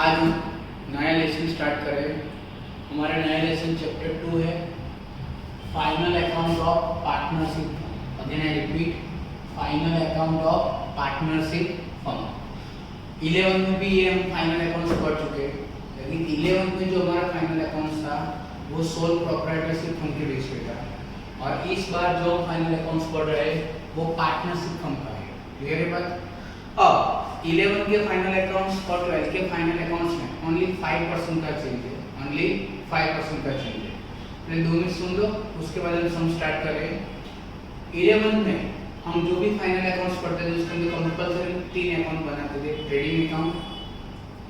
आज हम नया लेसन स्टार्ट करें। हमारा नया लेसन चैप्टर 2 है final account of partnership. Again I repeat, final account of partnership firm. 11 में भी ये हम फाइनल अकाउंट्स पढ़ चुके हैं, लेकिन 11 में जो हमारा फाइनल अकाउंट्स था वो सोल प्रोप्राइटरशिप फर्म के बेस पे था, और इस बार जो फाइनल अकाउंट्स पढ़ रहे हैं वो पार्टनरशिप फर्म का है। क्लियर है बात? अब 11 के फाइनल अकाउंट्स और 12 के फाइनल अकाउंट्स में ओनली 5% का चेंज है, ओनली 5% का चेंज है। पहले 2 मिनट सुन लो, उसके बाद हम स्टार्ट करें। 11 में हम जो भी फाइनल अकाउंट्स पढ़ते थे उसके अंदर कंपल्सरी 3 अकाउंट बनाते थे, trading account,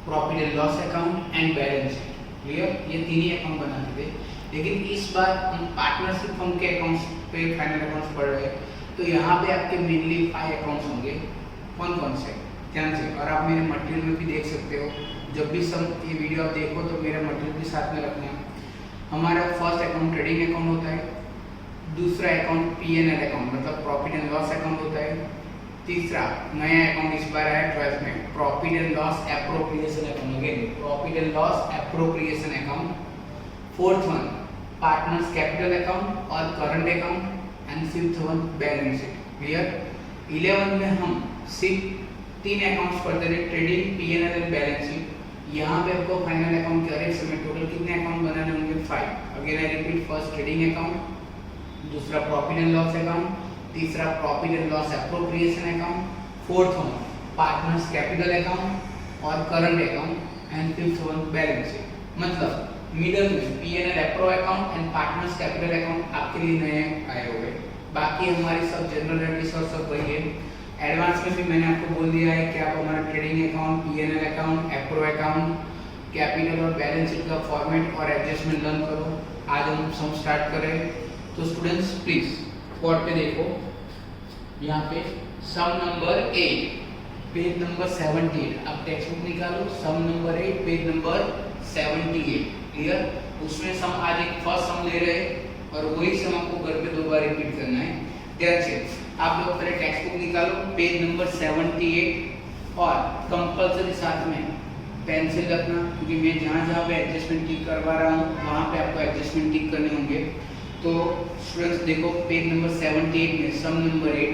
profit and loss account and balance sheet. Clear? ये 3 ही अकाउंट बनाते थे, लेकिन इस बार हम पार्टनरशिप फर्म के अकाउंट्स पे फाइनल अकाउंट्स पढ़ रहे हैं, तो यहाँ पे आपके मेनली 5 अकाउंट्स होंगे। कौन कौन से? ध्यान से, और आप मेरे मटेरियल में भी देख सकते हो। जब भी सब ये वीडियो आप देखो तो मेरा मटेरियल भी साथ में रखना। हमारा फर्स्ट अकाउंट ट्रेडिंग अकाउंट होता है, दूसरा अकाउंट P&L अकाउंट मतलब प्रॉफिट एंड लॉस अकाउंट होता है, तीसरा नया अकाउंट इस बार आया 12th में, profit and loss appropriation account. Again profit and loss appropriation account. Fourth one partners capital account और current account, and fifth one balance sheet. Clear? 11 में हम सिर्फ 3 अकाउंट्स पढ़ते थे, trading, P&L and balance sheet. यहाँ पे आपको फाइनल अकाउंट के हर एक समय टोटल कितने अकाउंट बनाने होंगे? 5। Again I repeat, first trading account, दूसरा प्रॉफिट एंड लॉस अकाउंट, तीसरा profit and loss appropriation account, fourth one partners capital account और current account, and fifth one balance sheet. मतलब मिडल में P&L appro account and partners capital account आपके लिए नए आए हुए। बाकी हमारी सब जनरल रेंटिस और सब वही है। एडवांस में भी मैंने आपको बोल दिया है कि आप हमारा trading account, P&L account, appro account, capital और बैलेंस शीट का फॉर्मेट और एडजस्टमेंट लर्न करो। आज हम सम स्टार्ट करें, तो स्टूडेंट्स प्लीज बोर्ड पे देखो, यहाँ पे सम नंबर 8 पेज नंबर 78। आप टेक्स्ट बुक निकालो, सम नंबर 8 पेज नंबर 78। क्लियर? उसमें सम आज एक फर्स्ट सम ले रहे हैं और वही सम आपको घर पे 2 बार रिपीट करना है। ध्यान से आप लोग पहले टेक्स्ट बुक निकालो, पेज नंबर 78, और कंपल्सरी साथ में पेंसिल रखना, क्योंकि मैं जहाँ जहाँ पे एडजस्टमेंट टिक करवा रहा हूँ वहाँ पे आपको एडजस्टमेंट टिक करने होंगे। तो स्टूडेंट्स देखो पेज नंबर 78 में सम नंबर 8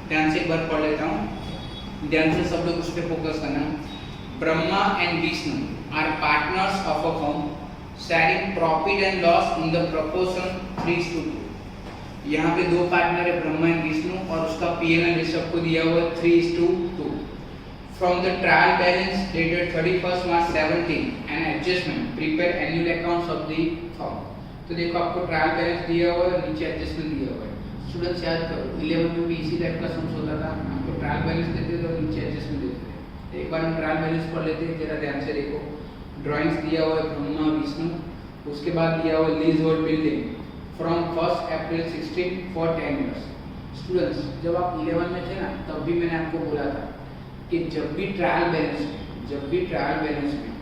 ध्यान से एक बार पढ़ लेता हूँ, ध्यान से सब लोग उस पर फोकस करना। Brahma and Vishnu are partners of a firm sharing profit and loss in the proportion 3:2। यहाँ पे 2 पार्टनर है, ब्रह्मा एंड विष्णु, और उसका P&L सबको दिया हुआ है 3:2। From the trial balance dated 31 March 17 and adjustment prepare annual accounts of the firm. तो देखो आपको ट्रायल बैलेंस दिया हुआ है, नीचे एडजस्टमेंट दिया हुआ है। स्टूडेंट्स याद करो 11 में भी इसी टाइप का सम होता था, आपको ट्रायल बैलेंस देते थे और नीचे एडजस्टमेंट देते थे। एक बार हम ट्रायल बैलेंस पढ़ लेते हैं, जरा ध्यान से देखो। ड्राइंग्स दिया हुआ है ब्रह्मा विष्णु, उसके बाद दिया हुआ lease hold building from 1 April 16 for 10 years। Students जब आप 11 में थे ना, तब भी मैंने आपको बोला था कि जब भी ट्रायल बैलेंस में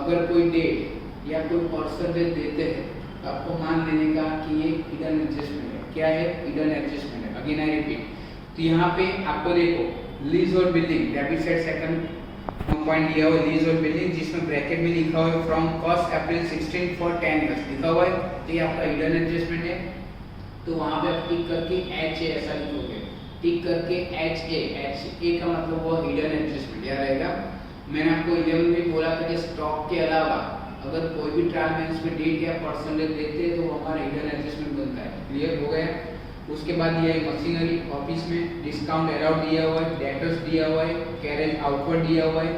अगर कोई डेट या कोई परसेंटेज देते हैं तो आपको मान लेने का कि ये हिडन एडजस्टमेंट है। क्या है? हिडन एडजस्टमेंट है। अगेन आई रिपीट, तो यहाँ पे आपको देखो lease hold building debit side second point दिया हुआ है, लीज होल्ड बिल्डिंग, जिसमें ब्रैकेट में लिखा हुआ है फ्रॉम 1 April 16 फॉर 10 years लिखा हुआ है, तो ये आपका हिडन एडजस्टमेंट है। तो वहाँ पे आप टिक करके HA ऐसा लिखोगे, टिक करके HA का मतलब वो हिडन एडजस्टमेंट याद रहेगा। मैंने आपको 11 में बोला था कि स्टॉक के अलावा अगर कोई भी ट्रायल बैलेंस में डेट या परसेंटेज देते हैं तो वो हमारा हिडन एडजस्टमेंट बनता है। क्लियर हो गया? उसके बाद दिया है मशीनरी, ऑफिस में डिस्काउंट अलाउड दिया हुआ है, डेटर्स दिया हुआ है, कैरेज आउटवर्ड दिया हुआ है,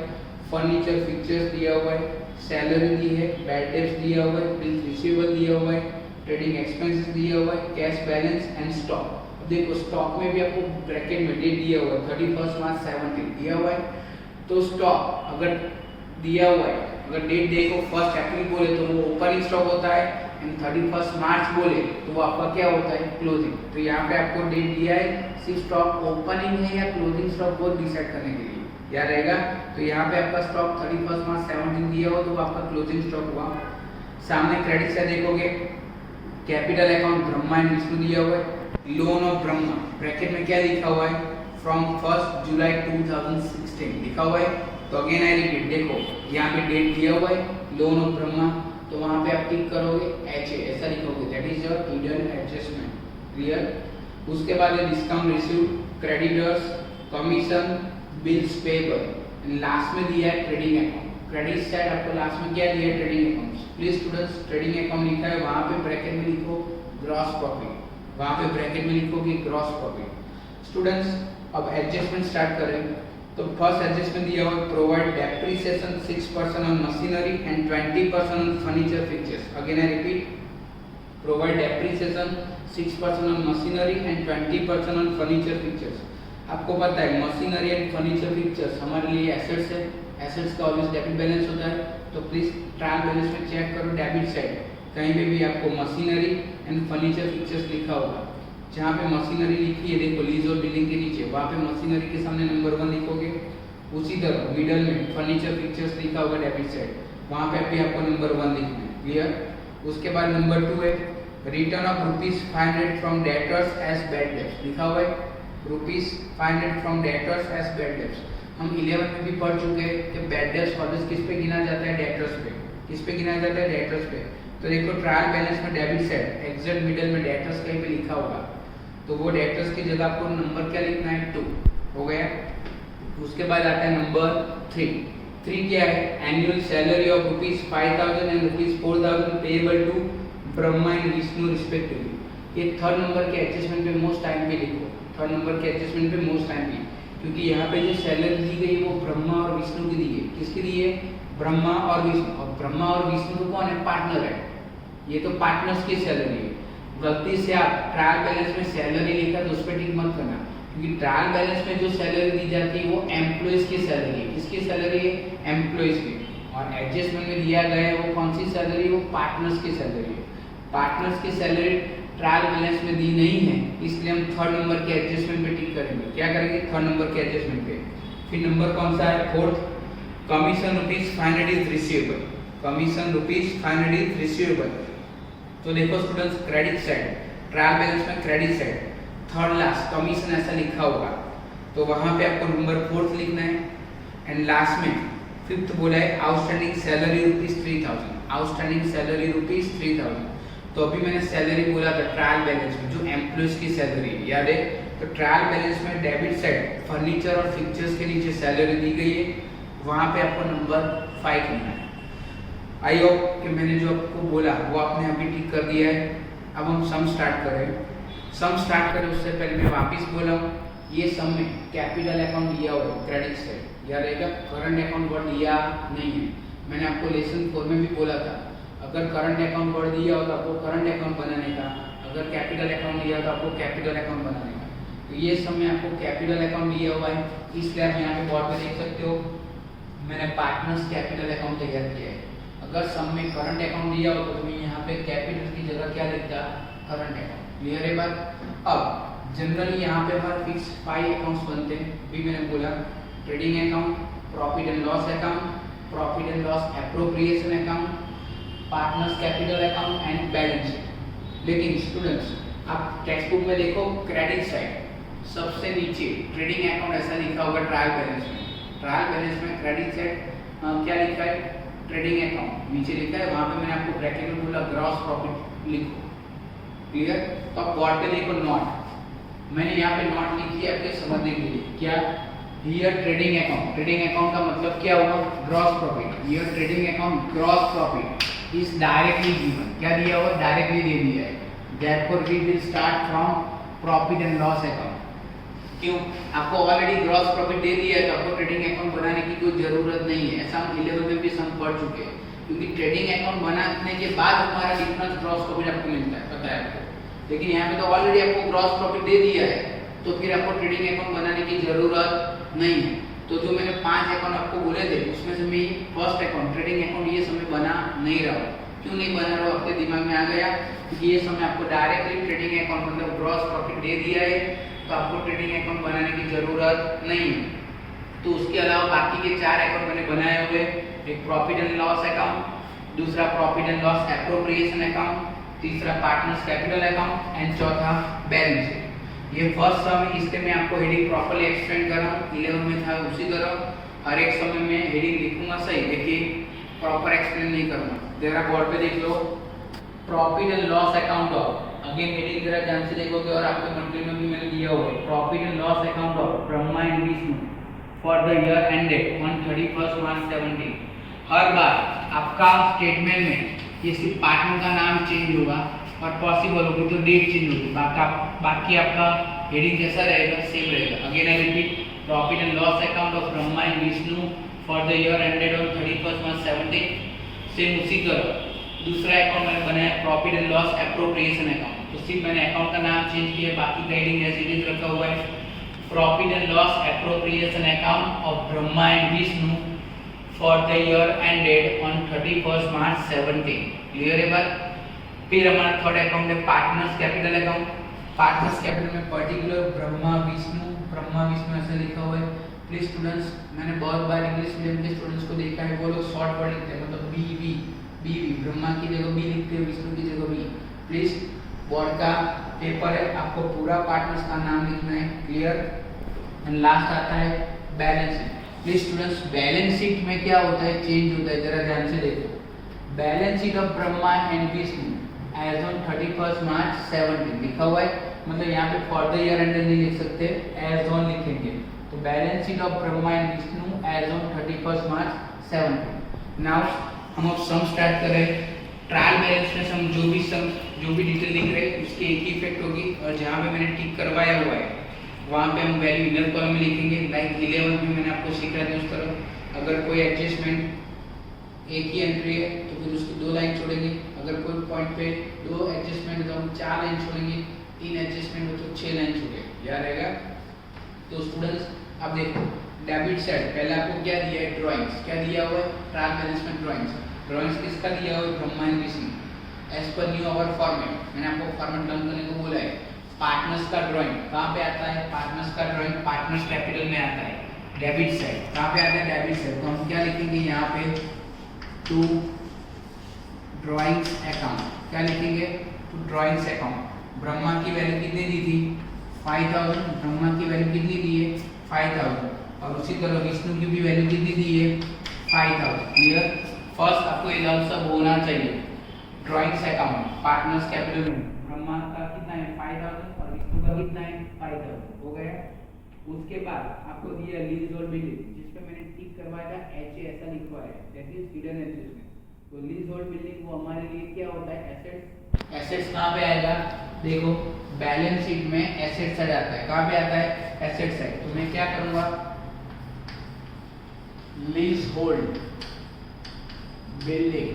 फर्नीचर फिक्चर्स दिया हुआ है, सैलरी दी है, बैड डेट्स दिया हुआ है, बिल रिसीवेबल दिया हुआ है, ट्रेडिंग एक्सपेंसेस दिया हुआ है, कैश बैलेंस एंड स्टॉक। देखो स्टॉक में भी आपको ब्रैकेट में डेट दिया हुआ है 31 March 17 दिया हुआ है। तो स्टॉक अगर दिया हुआ है, अगर डेट देखो 1 April बोले तो वो ओपनिंग स्टॉक होता है, एंड 31 March बोले तो वो आपका क्या होता है? क्लोजिंग। तो यहाँ पे आपको डेट दिया है, सिर्फ स्टॉक ओपनिंग है या क्लोजिंग स्टॉक वो डिसाइड करने के लिए याद रहेगा। तो यहाँ पे आपका स्टॉक 31 March 17 दिया हो तो वो आपका क्लोजिंग स्टॉक हुआ। सामने क्रेडिट से देखोगे capital account Brahma and Vishnu दिया हुआ है, लोन ऑफ ब्रह्मा ब्रैकेट में क्या लिखा हुआ है? फ्रॉम 1 July 2016 लिखा हुआ है। तो तो अगेन आई रिपीट, देखो यहाँ पे डेट दिया हुआ है, लोन ऑफ ब्रह्मा, तो वहाँ पे आप टिक करोगे HA ऐसा लिखोगे, that is your hidden adjustment. Clear. उसके बाद है discount received, creditors, commission, bills payable, last में दिया है ट्रेडिंग अकाउंट। क्रेडिट साइड आपको लास्ट में क्या दिया है, trading account. Please students, trading account लिखा है, वहाँ पे ब्रैकेट में लिखो ग्रॉस प्रॉफिट, वहाँ पे ब्रैकेट में लिखोगे ग्रॉस प्रॉफिट। स्टूडेंट्स अब एडजस्टमेंट स्टार्ट करें, तो फर्स्ट एडजस्टमेंट दिया हुआ है, provide depreciation 6% on machinery and 20% on furniture fixtures. Again I repeat, provide depreciation 6% on machinery and 20% on furniture fixtures. आपको पता है मशीनरी एंड फर्नीचर फिक्चर्स हमारे लिए एसेट्स है, एसेट्स का ऑलवेज डेबिट बैलेंस होता है, तो प्लीज ट्रायल बैलेंस में चेक करो डेबिट साइड, कहीं पे भी आपको मशीनरी एंड फर्नीचर फिक्चर्स लिखा होगा, जहाँ पे मशीनरी लिखी है देखो लीज और बिलिंग के नीचे, वहाँ पे मशीनरी के सामने नंबर 1 लिखोगे, उसी तरह मिडल में फर्नीचर फिक्चर्स लिखा होगा डेबिट साइड, वहाँ पे भी आपको नंबर 1 लिखना है। क्लियर। उसके बाद नंबर 2 है return of ₹500 from debtors as bad debts, लिखा हुआ है ₹500 from debtors as bad debts. हम 11 में भी पढ़ चुके हैं कि बैड डेब्ट्स ऑलवेज किस पे गिना जाता है, डेटर्स पे। किस पे गिना जाता है, डेटर्स पे। तो देखो ट्रायल बैलेंस में डेबिट साइड एग्जैक्ट मिडिल में डेटर्स कहीं पे लिखा होगा, तो वो डेटर्स की जगह आपको नंबर क्या लिखना है, 2 हो गया। उसके बाद आता है नंबर 3 क्या है, annual salary of ₹5,000 and ₹4,000 payable to Brahma and Vishnu respectively. ये थर्ड नंबर के एडजस्टमेंट पे मोस्ट टाइम पे लिखो, थर्ड नंबर के एडजस्टमेंट पे मोस्ट टाइम पे, क्योंकि यहाँ पे जो सैलरी दी गई वो ब्रह्मा और विष्णु की दी है। किसकी दी है, ब्रह्मा और विष्णु। और ब्रह्मा और विष्णु तो कौन है, पार्टनर है, ये तो पार्टनर्स की सैलरी है। गलती से आप ट्रायल बैलेंस में सैलरी लिखा तो उस पर टिक मत करना, क्योंकि ट्रायल बैलेंस में जो सैलरी दी जाती है वो एम्प्लॉइज की सैलरी है। किसकी सैलरी है, एम्प्लॉइज की। और एडजस्टमेंट में दिया गया है वो कौन सी सैलरी, वो पार्टनर्स की सैलरी है। पार्टनर्स की सैलरी ट्रायल बैलेंस में दी नहीं है, इसलिए हम थर्ड नंबर के एडजस्टमेंट पे टिक करेंगे। क्या करेंगे, थर्ड नंबर के एडजस्टमेंट पे। फिर नंबर कौन सा है, fourth, commission ₹500 is receivable, commission ₹500 is receivable. तो देखो students, credit side trial balance में credit side third last commission ऐसा लिखा होगा, तो वहां पे आपको नंबर 4 लिखना है। एंड लास्ट में 5th बोला है आउटस्टैंडिंग सैलरी ₹3,000, आउटस्टैंडिंग सैलरी ₹3,000। तो अभी मैंने सैलरी बोला था ट्रायल बैलेंस में जो एम्प्लॉइज की सैलरी है, याद है। तो ट्रायल बैलेंस में डेबिट साइड फर्नीचर और फिक्चर्स के नीचे सैलरी दी गई है, वहां पे आपको नंबर 5 लिखना है। आई होप कि मैंने जो आपको बोला वो आपने अभी ठीक कर दिया है। अब हम सम स्टार्ट करें। सम स्टार्ट करें उससे पहले मैं वापस बोला हूँ, ये सम में कैपिटल अकाउंट दिया हुआ है क्रेडिट साइड, याद रहेगा। करंट अकाउंट वर्ड दिया नहीं है, मैंने आपको लेसन 4 में भी बोला था, अगर करंट अकाउंट वर्ड दिया हो तो आपको करंट अकाउंट बनाने का, अगर कैपिटल अकाउंट दिया तो आपको कैपिटल अकाउंट बनाने का। तो ये सब में आपको कैपिटल अकाउंट दिया हुआ है, इसलिए आप यहाँ पे बोर्ड पे देख सकते हो मैंने पार्टनर्स कैपिटल अकाउंट तैयार किया है। अगर सब में करंट अकाउंट दिया हो तो मैं यहाँ पे कैपिटल की जगह क्या लिखता, करंट अकाउंट। क्लियर है बात। अब जनरली यहाँ पे हमारे फिक्स 5 अकाउंट्स बनते हैं, भी मैंने बोला trading account, profit and loss account, profit and loss appropriation account, partners capital account and balance sheet. लेकिन स्टूडेंट्स आप टेक्स्ट बुक में देखो क्रेडिट साइड सबसे नीचे ट्रेडिंग अकाउंट ऐसा लिखा होगा ट्रायल बैलेंस में। ट्रायल बैलेंस में क्रेडिट साइड क्या लिखा है, ट्रेडिंग अकाउंट नीचे लिखा है, वहां पे मैंने आपको ब्रैकेट में बोला ग्रॉस प्रॉफिट लिखो। क्लियर। तो आप बोर्ड पे देखो नॉट, मैंने यहाँ पे नॉट लिखी है आपके समझने के लिए। क्या, here trading account, trading account का मतलब क्या होगा, gross profit. Here trading account gross profit is directly given, क्या दिया हुआ, डायरेक्टली दे दिया है। Therefore we will start from profit and loss account. क्यों, आपको ऑलरेडी ग्रॉस प्रॉफिट दे दिया है तो आपको ट्रेडिंग अकाउंट बनाने की कोई जरूरत नहीं है। ऐसा हम 11 में भी सम पढ़ चुके हैं, क्योंकि ट्रेडिंग अकाउंट बनाने के बाद हमारा डिफरेंस ग्रॉस प्रॉफिट आपको मिलता है, पता है आपको। लेकिन यहाँ पे तो ऑलरेडी आपको ग्रॉस प्रॉफिट दे दिया है, तो फिर आपको ट्रेडिंग अकाउंट बनाने की जरूरत नहीं है। तो जो मैंने 5 अकाउंट आपको बोले थे उसमें से मैं फर्स्ट अकाउंट ट्रेडिंग अकाउंट ये समय बना नहीं रहा हूँ। क्यों नहीं बना रहा हूँ, आपके दिमाग में आ गया, क्योंकि ये समय आपको डायरेक्टली ट्रेडिंग अकाउंट मतलब ग्रॉस प्रॉफिट दे दिया है, तो आपको ट्रेडिंग अकाउंट बनाने की जरूरत नहीं है। तो उसके अलावा बाकी के 4 अकाउंट मैंने बनाए हुए, एक प्रॉफिट एंड लॉस अकाउंट, दूसरा profit and loss appropriation account, तीसरा पार्टनर्स कैपिटल अकाउंट एंड चौथा बैलेंस शीट। ये फर्स्ट सम है, इसलिए मैं आपको हेडिंग प्रॉपर्ली एक्सप्लेन कर रहा हूँ, 11 में था उसी तरह। हर एक समय में हेडिंग लिखूंगा सही, लेकिन प्रॉपर एक्सप्लेन नहीं करूंगा। जरा बोर्ड पे देख लो, profit and loss account of, again heading जरा ध्यान से देखोगे और आपके मटेरियल में भी मैंने दिया हुआ है, profit and loss account of Brahma and Vishnu for the year ended on 31 March 17। हर बार आपका स्टेटमेंट में ये सिर्फ पार्टनर का नाम चेंज होगा और पॉसिबल होगी तो डेट चेंज होगी, बाकी आपका हेडिंग जैसा रहेगा सेम रहेगा। Again I repeat, profit and loss account of Brahma and Vishnu for the year ended on 31 March 17। Same उसी तरह दूसरा अकाउंट मैंने बनाया profit and loss appropriation account, तो सिर्फ मैंने अकाउंट का नाम चेंज किया, बाकी का हेडिंग एज इट इज रखा हुआ है, profit and loss appropriation account of Brahma and Vishnu for the year ended on 31 March 17। Clear है बात? फिर हमारा थर्ड अकाउंट है partners capital account. Partners capital में पर्टिकुलर ब्रह्मा विष्णु ऐसा लिखा हुआ है। प्लीज स्टूडेंट्स, मैंने बहुत बार इंग्लिश मीडियम के स्टूडेंट्स को देखा है, वो लोग शॉर्ट वर्ड लिखते हैं, मतलब बीवी, ब्रह्मा की जगह बी लिखते हैं, विष्णु की जगह बी। प्लीज बोर्ड का पेपर है, आपको पूरा पार्टनर्स का नाम लिखना है। क्लियर? एंड लास्ट आता है balance sheet. Please students, balance sheet में क्या होता है, चेंज होता है, जरा ध्यान से देखो। Balance sheet of Brahma and Vishnu as on 31 March 17 लिखा हुआ है, मतलब यहाँ पे फॉर द ईयर एंड नहीं लिख सकते, एज ऑन लिखेंगे। तो balance sheet of Brahma and Vishnu as on 31 March 17। Now हम अब सम स्टार्ट करें। ट्रायल बैलेंस में हम जो भी डिटेल लिख रहे हैं उसकी एक ही इफेक्ट होगी, और जहाँ पे मैंने टिक करवाया हुआ है वहाँ पे हम वैल्यू इनर कॉलम में लिखेंगे। लाइक 11 में मैंने आपको सिखाया था उस तरह, अगर कोई एडजस्टमेंट एक ही एंट्री है तो फिर उसकी 2 लाइन छोड़ेंगे, अगर कोई पॉइंट पे 2 एडजस्टमेंट है तो हम 4 लाइन छोड़ेंगे, 3 एडजस्टमेंट हो तो 6 लाइन छोड़ेंगे, याद रहेगा। तो स्टूडेंट्स अब देखो, डेबिट साइड पहले आपको क्या दिया है, ड्राइंग्स, क्या दिया हुआ है, ट्रायल बैलेंस में ड्राइंग्स किसका दिया हुआ है, Brahma and Vishnu as per new our format. मैंने आपको फॉर्मेट लर्न करने को बोला है। पार्टनर्स का ड्राइंग कहाँ पे आता है, पार्टनर्स का ड्राइंग पार्टनर्स कैपिटल में आता है। डेबिट साइड कहाँ पे आता है, डेबिट साइड, तो हम क्या लिखेंगे यहाँ पे, टू ड्राइंग्स अकाउंट, क्या लिखेंगे, टू ड्राइंग्स अकाउंट। ब्रह्मा की वैल्यू कितनी दी थी, 5000, ब्रह्मा की वैल्यू कितनी दी है, 5000, और उसी तरह विष्णु की भी वैल्यू कितनी दी है, 5000। क्लियर? फर्स्ट आपको ये लर्न सब होना चाहिए। ड्राइंग्स अकाउंट पार्टनर्स कैपिटल में ब्रह्मा का कितना है, 5000, और विष्णु का कितना है, 5000, हो गया। उसके बाद आपको दिया लीज और बिल्डिंग, जिस पे मैंने टिक करवाया था एच ऐसा लिखा है, दैट इज हिडन एडजस्टमेंट। तो लीज और बिल्डिंग वो हमारे लिए क्या होता है, एसेट्स। एसेट्स कहाँ पे आएगा, देखो बैलेंस शीट में एसेट साइड आता है, कहाँ पे आता है, एसेट साइड। तो मैं क्या करूंगा, लीज होल्ड बिल्डिंग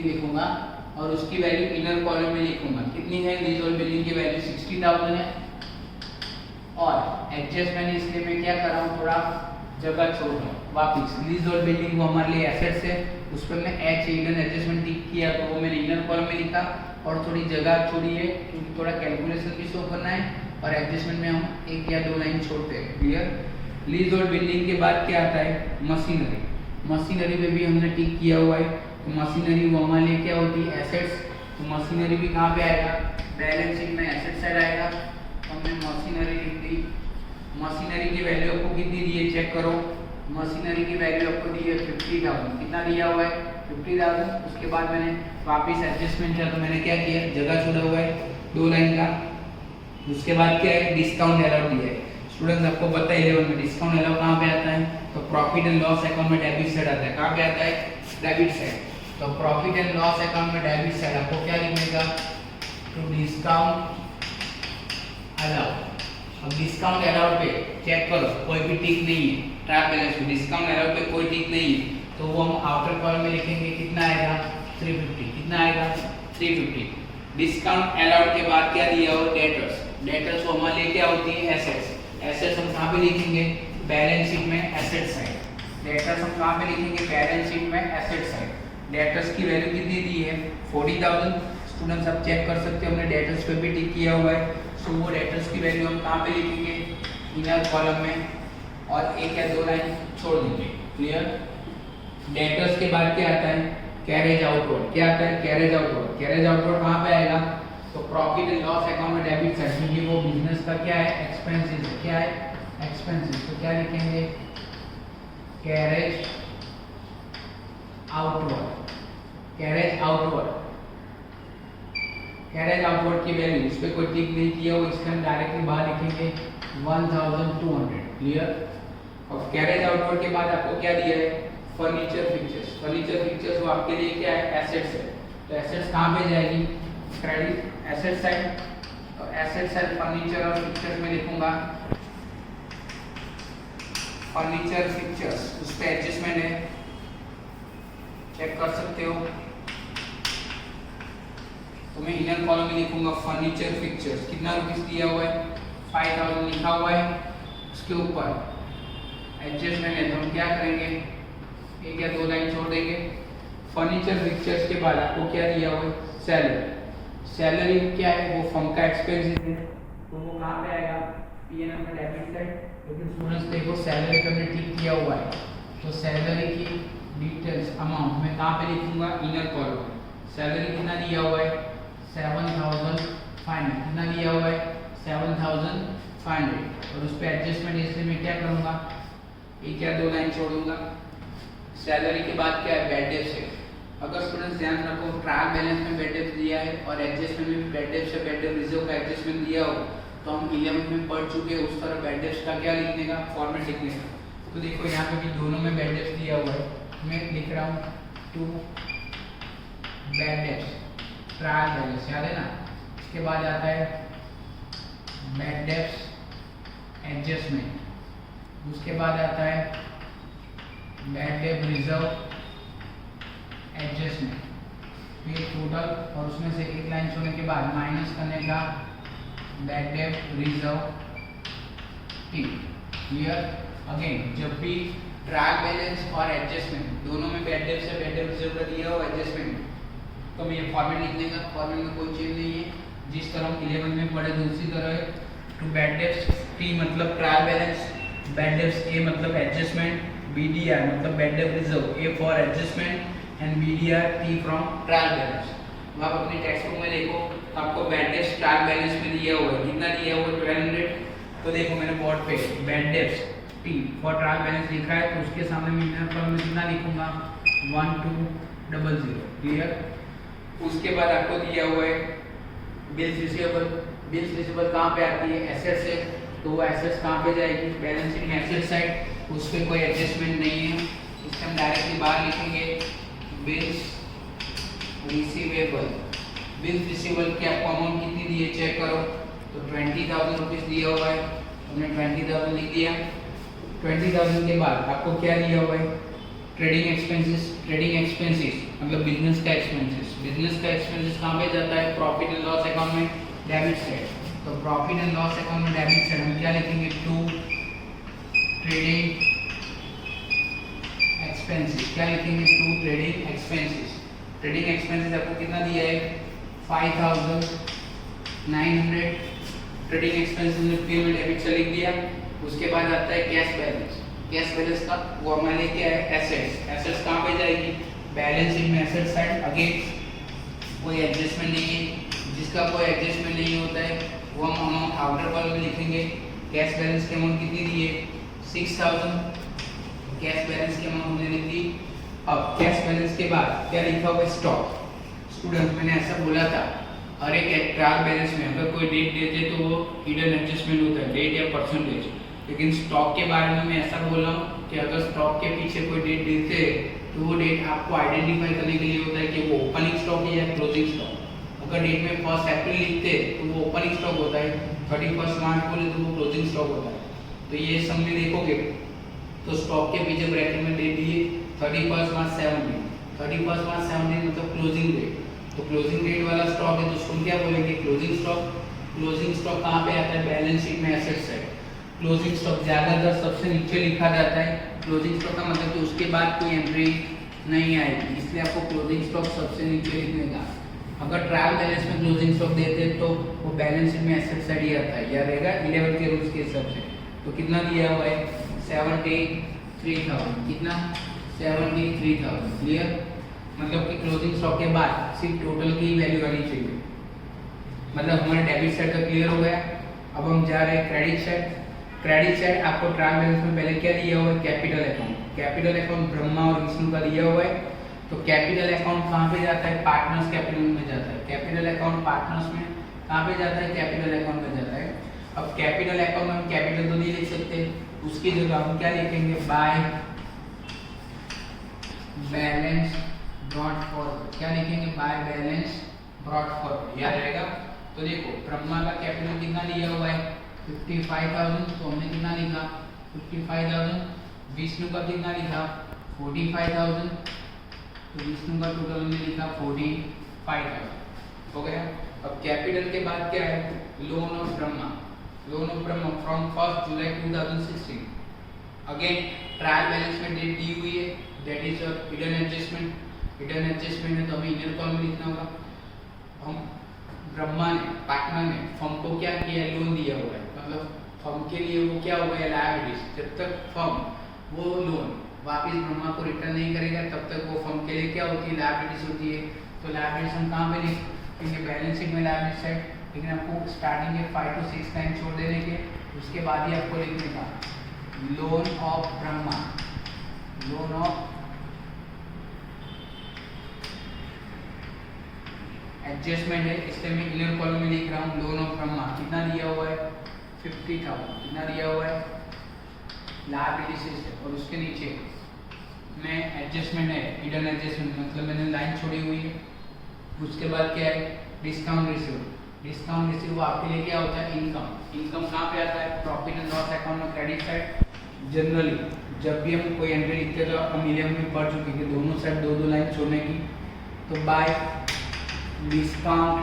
लिखूंगा और उसकी वैल्यू इनर कॉलम में लिखूंगा। कितनी है लीज होल्ड बिल्डिंग की वैल्यू, 60000 है। और एडजस्टमेंट इसलिए मैं क्या कर रहा हूँ, थोड़ा जगह छोड़ रहा हूँ। वापिस लीज होल्ड बिल्डिंग वो हमारे लिए एसेट्स है, उस पर मैं एच हिडन एडजस्टमेंट टिक किया तो वो मैंने इनर कॉलम में लिखा, और थोड़ी जगह छोड़ी है क्योंकि थोड़ा कैलकुलेशन भी शो करना है, और एडजस्टमेंट में हम 1 या 2 लाइन छोड़ते हैं। क्लियर? लीज होल्ड बिल्डिंग के बाद क्या आता है, मशीनरी। मशीनरी पे भी हमने टिक किया हुआ है, तो मशीनरी वो हमारे लिए क्या होती है, एसेट्स। तो मशीनरी भी कहाँ पे आएगा, बैलेंस शीट में एसेट साइड आएगा, तो हमने मशीनरी लिख दी। मशीनरी की वैल्यू आपको कितनी दी है, चेक करो। मशीनरी की वैल्यू आपको दी है 50,000, कितना दिया हुआ है, 50,000। उसके बाद मैंने वापस एडजस्टमेंट किया तो मैंने क्या किया, जगह छोड़ा हुआ है 2 लाइन का। उसके बाद क्या है, डिस्काउंट अलाउड दिया है। स्टूडेंट्स आपको पता है 11 में डिस्काउंट अलाउ कहाँ पे आता है, तो प्रॉफिट एंड लॉस अकाउंट में डेबिट साइड आता है। कहाँ पे आता है, डेबिट साइड। तो प्रॉफिट एंड लॉस अकाउंट में डेबिट साइड आपको क्या लिखने का, तो डिस्काउंट अलाउ। अब डिस्काउंट अलाउड पे चेक करो, कोई भी टिक नहीं है। ट्रायल बैलेंस में डिस्काउंट अलाउड पे कोई टिक नहीं है, तो वो हम आउटर कॉलम में लिखेंगे, कितना आएगा, 350। कितना आएगा, 350। डिस्काउंट अलाउड के बाद क्या दिया हो, डेटर्स। डेटर्स वो हमारे लिए क्या होती है, एसेट्स। एसेट्स हम कहाँ पे लिखेंगे, बैलेंस शीट में एसेट साइड। डेटर्स हम कहाँ पे लिखेंगे, बैलेंस शीट में एसेट साइड। डेटर्स की वैल्यू कितनी दी है, 40,000। स्टूडेंट्स आप चेक कर सकते हो, हमने डेटर्स पे भी टिक किया हुआ है। सो वो डेटर्स की वैल्यू हम कहाँ पे लिखेंगे, इनर कॉलम में, और 1 या 2 लाइन छोड़ देंगे। क्लियर? डेटर्स के बाद क्या आता है, कैरेज आउटवर्ड। क्या आता है, कैरेज आउटवर्ड। कैरेज आउटवर्ड कहाँ पे आएगा, तो प्रॉफिट एंड लॉस अकाउंट में डेबिट साइड, क्योंकि वो बिजनेस का क्या है, एक्सपेंसेस है। क्या है, एक्सपेंसेस। तो क्या लिखेंगे, carriage outward, carriage outward, carriage outward की वैल्यू इस पर कोई टिक नहीं किया हो, इसका हम डायरेक्टली बाहर लिखेंगे 1200। क्लियर। और कैरेज आउटवर्ड के बाद आपको क्या दिया है, फर्नीचर फिक्चर्स। फर्नीचर फिक्चर्स वो आपके लिए क्या है, एसेट्स है। तो एसेट्स कहाँ पे जाएगी, क्रेडिट एसेट साइड। तो एसेट साइड फर्नीचर और फिक्चर्स में लिखूंगा फर्नीचर फिक्चर्स, उस पे एडजस्टमेंट है, चेक कर सकते हो। तो मैं इनर कॉलम में लिखूंगा फर्नीचर फिक्चर्स, कितना रुपीस दिया हुआ है, 5000 लिखा हुआ है। उसके ऊपर एडजस्टमेंट है, तो हम क्या करेंगे, एक या दो लाइन छोड़ देंगे। फर्नीचर फिक्चर्स के बाद आपको क्या दिया हुआ है, सैलरी। सैलरी क्या है, वो फर्म का एक्सपेंसेस है, तो वो कहाँ पे आएगा, पीएन में डेबिट साइड। लेकिन स्टूडेंट्स देखो सैलरी पे हमने टिक किया हुआ है, तो सैलरी की डिटेल्स अमाउंट मैं कहाँ पे लिखूंगा, इनर कॉलम। सैलरी कितना दिया हुआ है, 7500। कितना दिया हुआ है, 7500। और उस पर एडजस्टमेंट, इसलिए मैं क्या करूँगा, एक या दो लाइन छोड़ूंगा। सैलरी के बाद क्या है, बैड डेब्ट्स है। अगर स्टूडेंट्स ध्यान रखो, ट्रायल बैलेंस में बैड डेब्ट्स दिया है और एडजस्टमेंट में बैड डेब्ट्स है, बैड डेब्ट रिजर्व का एडजस्टमेंट दिया हो, तो हम 11th में पढ़ चुके हैं उस तरह बैड डेब्ट्स का क्या लिखने का, फॉर्मेट लिखने का। तो देखो यहाँ पे भी दोनों में बैड डेब्ट्स दिया हुआ है, मैं लिख रहा हूँ 2 बैड डेब्ट्स ट्रायल बैलेंस, याद है ना। इसके बाद आता है बैड डेब्ट्स एडजस्टमेंट, उसके बाद आता है बैड डेब्ट रिजर्व एडजस्टमेंट, फिर टोटल, और उसमें से एक लाइन छोड़ने के बाद माइनस करने का बैड डेब्ट रिजर्व टी। क्लियर। अगेन जब भी ट्रायल बैलेंस और एडजस्टमेंट दोनों में बैड डेब्ट से बैड डेब्ट रिजर्व का दिया हो एडजस्टमेंट, तो मैं ये फॉर्मेट लिखने का, फॉर्मेट में कोई चेंज नहीं है, जिस तरह हम 11 में पढ़े दूसरी तरह है। टू बैड डेब्ट्स टी मतलब ट्रायल बैलेंस, बैड डेब्ट्स ए मतलब एडजस्टमेंट, बीडीआर मतलब बैड डेब्ट reserve, A for adjustment and BDR T from trial balance. अब आप अपनी टेक्स्ट बुक में देखो, आपको बैड डेब्ट्स ट्रायल बैलेंस में दिया हुआ है, कितना दिया हुआ है, 1200। तो देखो मैंने बोर्ड पे bad debts T for trial balance लिखा है, तो उसके सामने मैं इनर कॉलम में कितना लिखूंगा, 1200। क्लियर। उसके बाद आपको दिया हुआ है बिल्स रिसीवेबल। बिल्स रिसीवेबल कहाँ पे आती है, एसेट्स है, तो वो एसेट्स कहाँ पे जाएगी, बैलेंस शीट में एसेट साइड, उस पर कोई एडजस्टमेंट नहीं है, इससे हम डायरेक्टली बाहर लिखेंगे बिल्स रिसीवेबल। बिल्स रिसीवेबल की आपको अमाउंट कितनी दी है, चेक करो, तो 20,000 रुपीज दिया हुआ है, हमने 20,000 लिख दिया। 20,000 के बाद आपको क्या दिया हुआ है, ट्रेडिंग एक्सपेंसेस। ट्रेडिंग एक्सपेंसेस मतलब बिजनेस का एक्सपेंसेस। बिजनेस का एक्सपेंसेस कहाँ पे जाता है, प्रॉफिट एंड लॉस अकाउंट में डेबिट साइड। तो प्रॉफिट एंड लॉस अकाउंट में डेबिट साइड हम क्या लिखेंगे, 2 ट्रेडिंग एक्सपेंसेस। क्या लिखेंगे, 2 ट्रेडिंग एक्सपेंसेस। ट्रेडिंग एक्सपेंसेस आपको कितना दिया है, 5,900। ट्रेडिंग एक्सपेंसेस में फिर में डेबिट से लिख दिया। उसके बाद आता है कैश बैलेंस। कैश बैलेंस का वो हमारे क्या है, एसेट्स। एसेट्स कहाँ पे जाएगी, बैलेंस शीट में एसेट साइड। अगेन कोई एडजस्टमेंट नहीं है, जिसका कोई एडजस्टमेंट नहीं होता है वो हम अमाउंट आउटर कॉलम में लिखेंगे। कैश बैलेंस की अमाउंट कितनी दी है, 6,000। कैश बैलेंस की अमाउंट हमने लिख दी। अब कैश बैलेंस के बाद क्या लिखा हुआ है, स्टॉक। स्टूडेंट मैंने ऐसा बोला था, हर एक ट्रायल बैलेंस में अगर कोई डेट देते तो वो हिडन एडजस्टमेंट होता है, डेट या परसेंटेज। लेकिन स्टॉक के बारे में मैं ऐसा बोल रहा हूँ कि अगर स्टॉक के पीछे कोई डेट देते हैं तो वो डेट आपको आइडेंटिफाई करने के लिए होता है कि वो ओपनिंग स्टॉक है या क्लोजिंग स्टॉक। अगर डेट में 1 अप्रैल लिखते तो वो ओपनिंग स्टॉक होता है, 31 मार्च बोले तो वो क्लोजिंग स्टॉक होता है। तो ये सब में देखोगे तो स्टॉक के पीछे ब्रैकेट में डेट दिए 31 मार्च 17। 31 मार्च 17 मतलब क्लोजिंग डेट। तो क्लोजिंग डेट वाला स्टॉक है तो उसको क्या बोलेंगे, क्लोजिंग स्टॉक। क्लोजिंग स्टॉक कहाँ पे आता है, बैलेंस शीट में एसेट साइड। क्लोजिंग स्टॉक ज्यादातर सबसे नीचे लिखा जाता है। क्लोजिंग स्टॉक का मतलब कि उसके बाद कोई एंट्री नहीं आएगी, इसलिए आपको क्लोजिंग स्टॉक सबसे नीचे लिखने का। अगर ट्रायल बैलेंस में क्लोजिंग स्टॉक देते तो वो बैलेंस शीट में एसेट साइड ही आता है, याद रहेगा 11 के रूल्स के हिसाब से। तो कितना दिया हुआ है, 73,000। कितना, 73,000। क्लियर। मतलब कि क्लोजिंग स्टॉक के बाद सिर्फ टोटल की वैल्यू आनी चाहिए। मतलब हमारे डेबिट साइड का क्लियर हो गया। अब हम जा रहे हैं क्रेडिट साइड। क्रेडिट साइड आपको ट्रायल बैलेंस में पहले क्या दिया हुआ है, कैपिटल अकाउंट ब्रह्मा और विष्णु का दिया हुआ है। तो कैपिटल अकाउंट कहाँ पे जाता है, पार्टनर्स कैपिटल में जाता है। कैपिटल अकाउंट पार्टनर्स में कहाँ पे जाता है, कैपिटल अकाउंट में जाता है। अब कैपिटल अकाउंट में हम कैपिटल तो नहीं लिख सकते, उसकी जगह हम क्या लिखेंगे, बाय बैलेंस ब्रॉट फॉरवर्ड। क्या लिखेंगे, बाय बैलेंस ब्रॉट फॉरवर्ड, याद रहेगा। तो देखो ब्रह्मा का कैपिटल कितना लिया हुआ है, 55,000, तो हमने कितना लिखा 55,000। विष्णु का कितना लिखा 45,000, तो विष्णु का टोटल हमने लिखा 45,000, हो गया। अब कैपिटल के बाद क्या है, loan of Brahma from 1 July 2016। Again trial balance में डेट दी हुई है, that is a hidden adjustment है, तो हमें इनर कॉलम में लिखना होगा। हम ब्रह्मा ने, पार्टनर ने फर्म को क्या किया, लोन दिया हुआ है, मतलब फर्म के लिए वो क्या हो गया, लायबिलिटीज। जब तक फर्म वो लोन वापस ब्रह्मा को रिटर्न नहीं करेगा तब तक वो फर्म के लिए क्या होती है, लायबिलिटीज होती है। तो लायबिलिटीज हम कहाँ पे लिखेंगे, बैलेंस शीट में लायबिलिटी साइड, लेकिन आपको स्टार्टिंग के 5 to 6 लाइन छोड़ देने के, उसके बाद ही आपको लिखने का loan of Brahma, loan of adjustment है, इसलिए मैं इनर कॉलम में लिख रहा हूँ लोन ऑफ ब्रह्मा। कितना दिया हुआ है, 50,000, कितना दिया हुआ है, लायबिलिटीज है। और उसके नीचे में एडजस्टमेंट है, हिडन एडजस्टमेंट, मतलब मैंने लाइन छोड़ी हुई है। उसके बाद क्या है, डिस्काउंट रिसीव आपके लिए क्या होता है, इनकम कहाँ पे आता है, प्रॉफिट एंड लॉस अकाउंट में क्रेडिट साइड। जनरली जब भी हम कोई एंट्री लिखते हैं तो आप मिलियन में पढ़ चुके हैं दोनों साइड दो लाइन छोड़ने की। तो बाय डिस्काउंट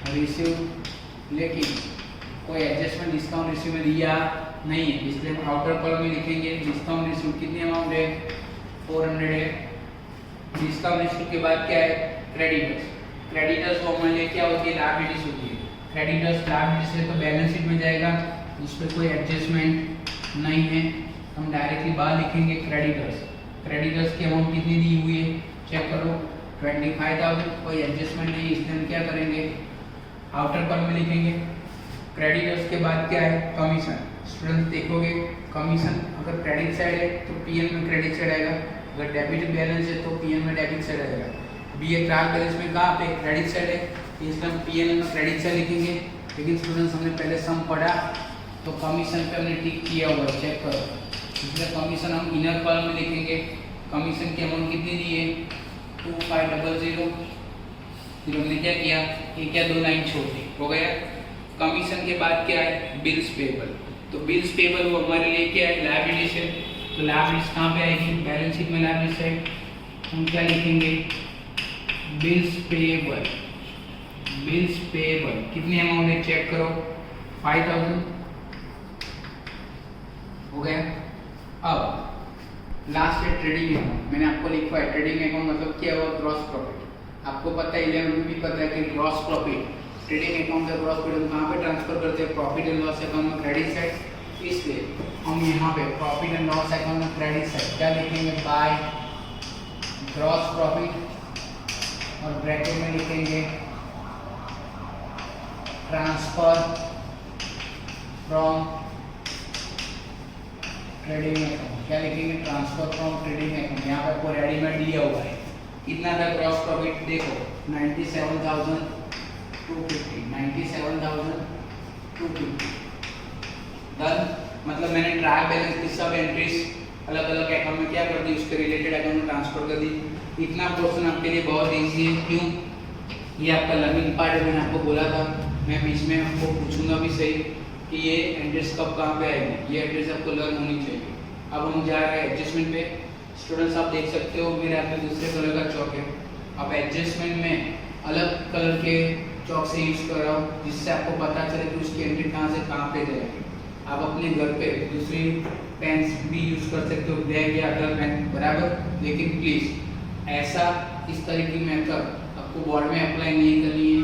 रिसीव, लेकिन कोई एडजस्टमेंट डिस्काउंट रिसीव में दिया नहीं है, इसलिए हम आउटर कॉलम में लिखेंगे डिस्काउंट रिसीव कितनी अमाउंट है, 400 है। डिस्काउंट रिसीव के बाद क्या है, क्रेडिटर्स वो हमारे लिए क्या होती है, लायबिलिटीज होती है। क्रेडिटर्स लायबिलिटीज है तो बैलेंस शीट में जाएगा, इस पर कोई एडजस्टमेंट नहीं है, हम डायरेक्टली बाहर लिखेंगे क्रेडिटर्स की अमाउंट कितनी दी हुई है, चेक करो 25,000, कोई एडजस्टमेंट नहीं, इसलिए हम क्या करेंगे, आउटर कॉलम में लिखेंगे। क्रेडिटर्स के बाद क्या है, कमीशन। स्टूडेंट देखोगे कमीशन अगर क्रेडिट साइड है तो पीएन में क्रेडिट साइड आएगा, अगर डेबिट बैलेंस है तो पीएन में डेबिट साइड आएगा। बीए ट्रायल बैलेंस में कहाँ पे क्रेडिट साइड है, इसलिए हम पीएन में क्रेडिट साइड लिखेंगे। लेकिन स्टूडेंट्स हमने पहले सम पढ़ा तो कमीशन पे हमने टिक किया हुआ है, चेक करो, इसलिए कमीशन हम इनर कॉलम में लिखेंगे। कमीशन की अमाउंट कितनी दी है, 2500, फिर हमने क्या किया, एक या दो लाइन छोड़ दी, हो गया। कमीशन के बाद क्या है, बिल्स पेबल। तो बिल्स पेबल वो हमारे लिए क्या है, लायबिलिटीज है। तो लायबिलिटीज कहाँ पे आएगी, बैलेंस शीट में लायबिलिटीज साइड, हम क्या लिखेंगे, बिल्स पेबल कितनी अमाउंट है, चेक करो 5,000, हो गया। अब लास्ट है ट्रेडिंग अकाउंट, मैंने आपको लिखा है ट्रेडिंग अकाउंट मतलब क्या हुआ, ग्रॉस प्रॉफिट। आपको पता है 11 में भी पता है कि ग्रॉस प्रॉफिट, ट्रेडिंग अकाउंट का ग्रॉस प्रॉफिट हम कहाँ पे ट्रांसफर करते हैं, प्रॉफिट एंड लॉस अकाउंट में क्रेडिट साइड। इसलिए हम यहाँ पे प्रॉफिट एंड लॉस अकाउंट में क्रेडिट साइड क्या लिखेंगे, बाय ग्रॉस प्रॉफिट, और ब्रैकेट में लिखेंगे ट्रांसफर फ्रॉम ट्रेडिंग अकाउंट। क्या लिखेंगे, ट्रांसफर फ्रॉम ट्रेडिंग अकाउंट। यहाँ पे आपको रेडीमेड दिया हुआ है, कितना था ग्रॉस प्रॉफिट, देखो 97,250 डन। मतलब मैंने ट्रायल बैलेंस की सब एंट्रीज अलग अलग अकाउंट में क्या कर दी, उसके रिलेटेड अकाउंट में ट्रांसफर कर दी। इतना पोर्शन आपके लिए बहुत ईजी है, क्यों, ये आपका लर्निंग पार्ट है। मैंने आपको बोला था, मैं बीच में आपको पूछूंगा भी सही कि ये एड्रेस कब कहाँ पे आएगी, ये एड्रेस आपको लर्न होनी चाहिए। अब हम जा रहे हैं एडजस्टमेंट पे। स्टूडेंट्स आप देख सकते हो मेरे हाथ में दूसरे कलर का चौक है। अब एडजस्टमेंट में अलग कलर के चौक से यूज़ कर रहा हूँ, जिससे आपको पता चले कि उसकी एंट्री कहाँ से कहाँ पे जाएगी। आप अपने घर पे दूसरी पेन्स भी यूज़ कर सकते हो, ब्लैक या अदर पेन, बराबर। लेकिन प्लीज़ ऐसा इस तरह की मेथड आपको बोर्ड में अप्लाई नहीं करनी है।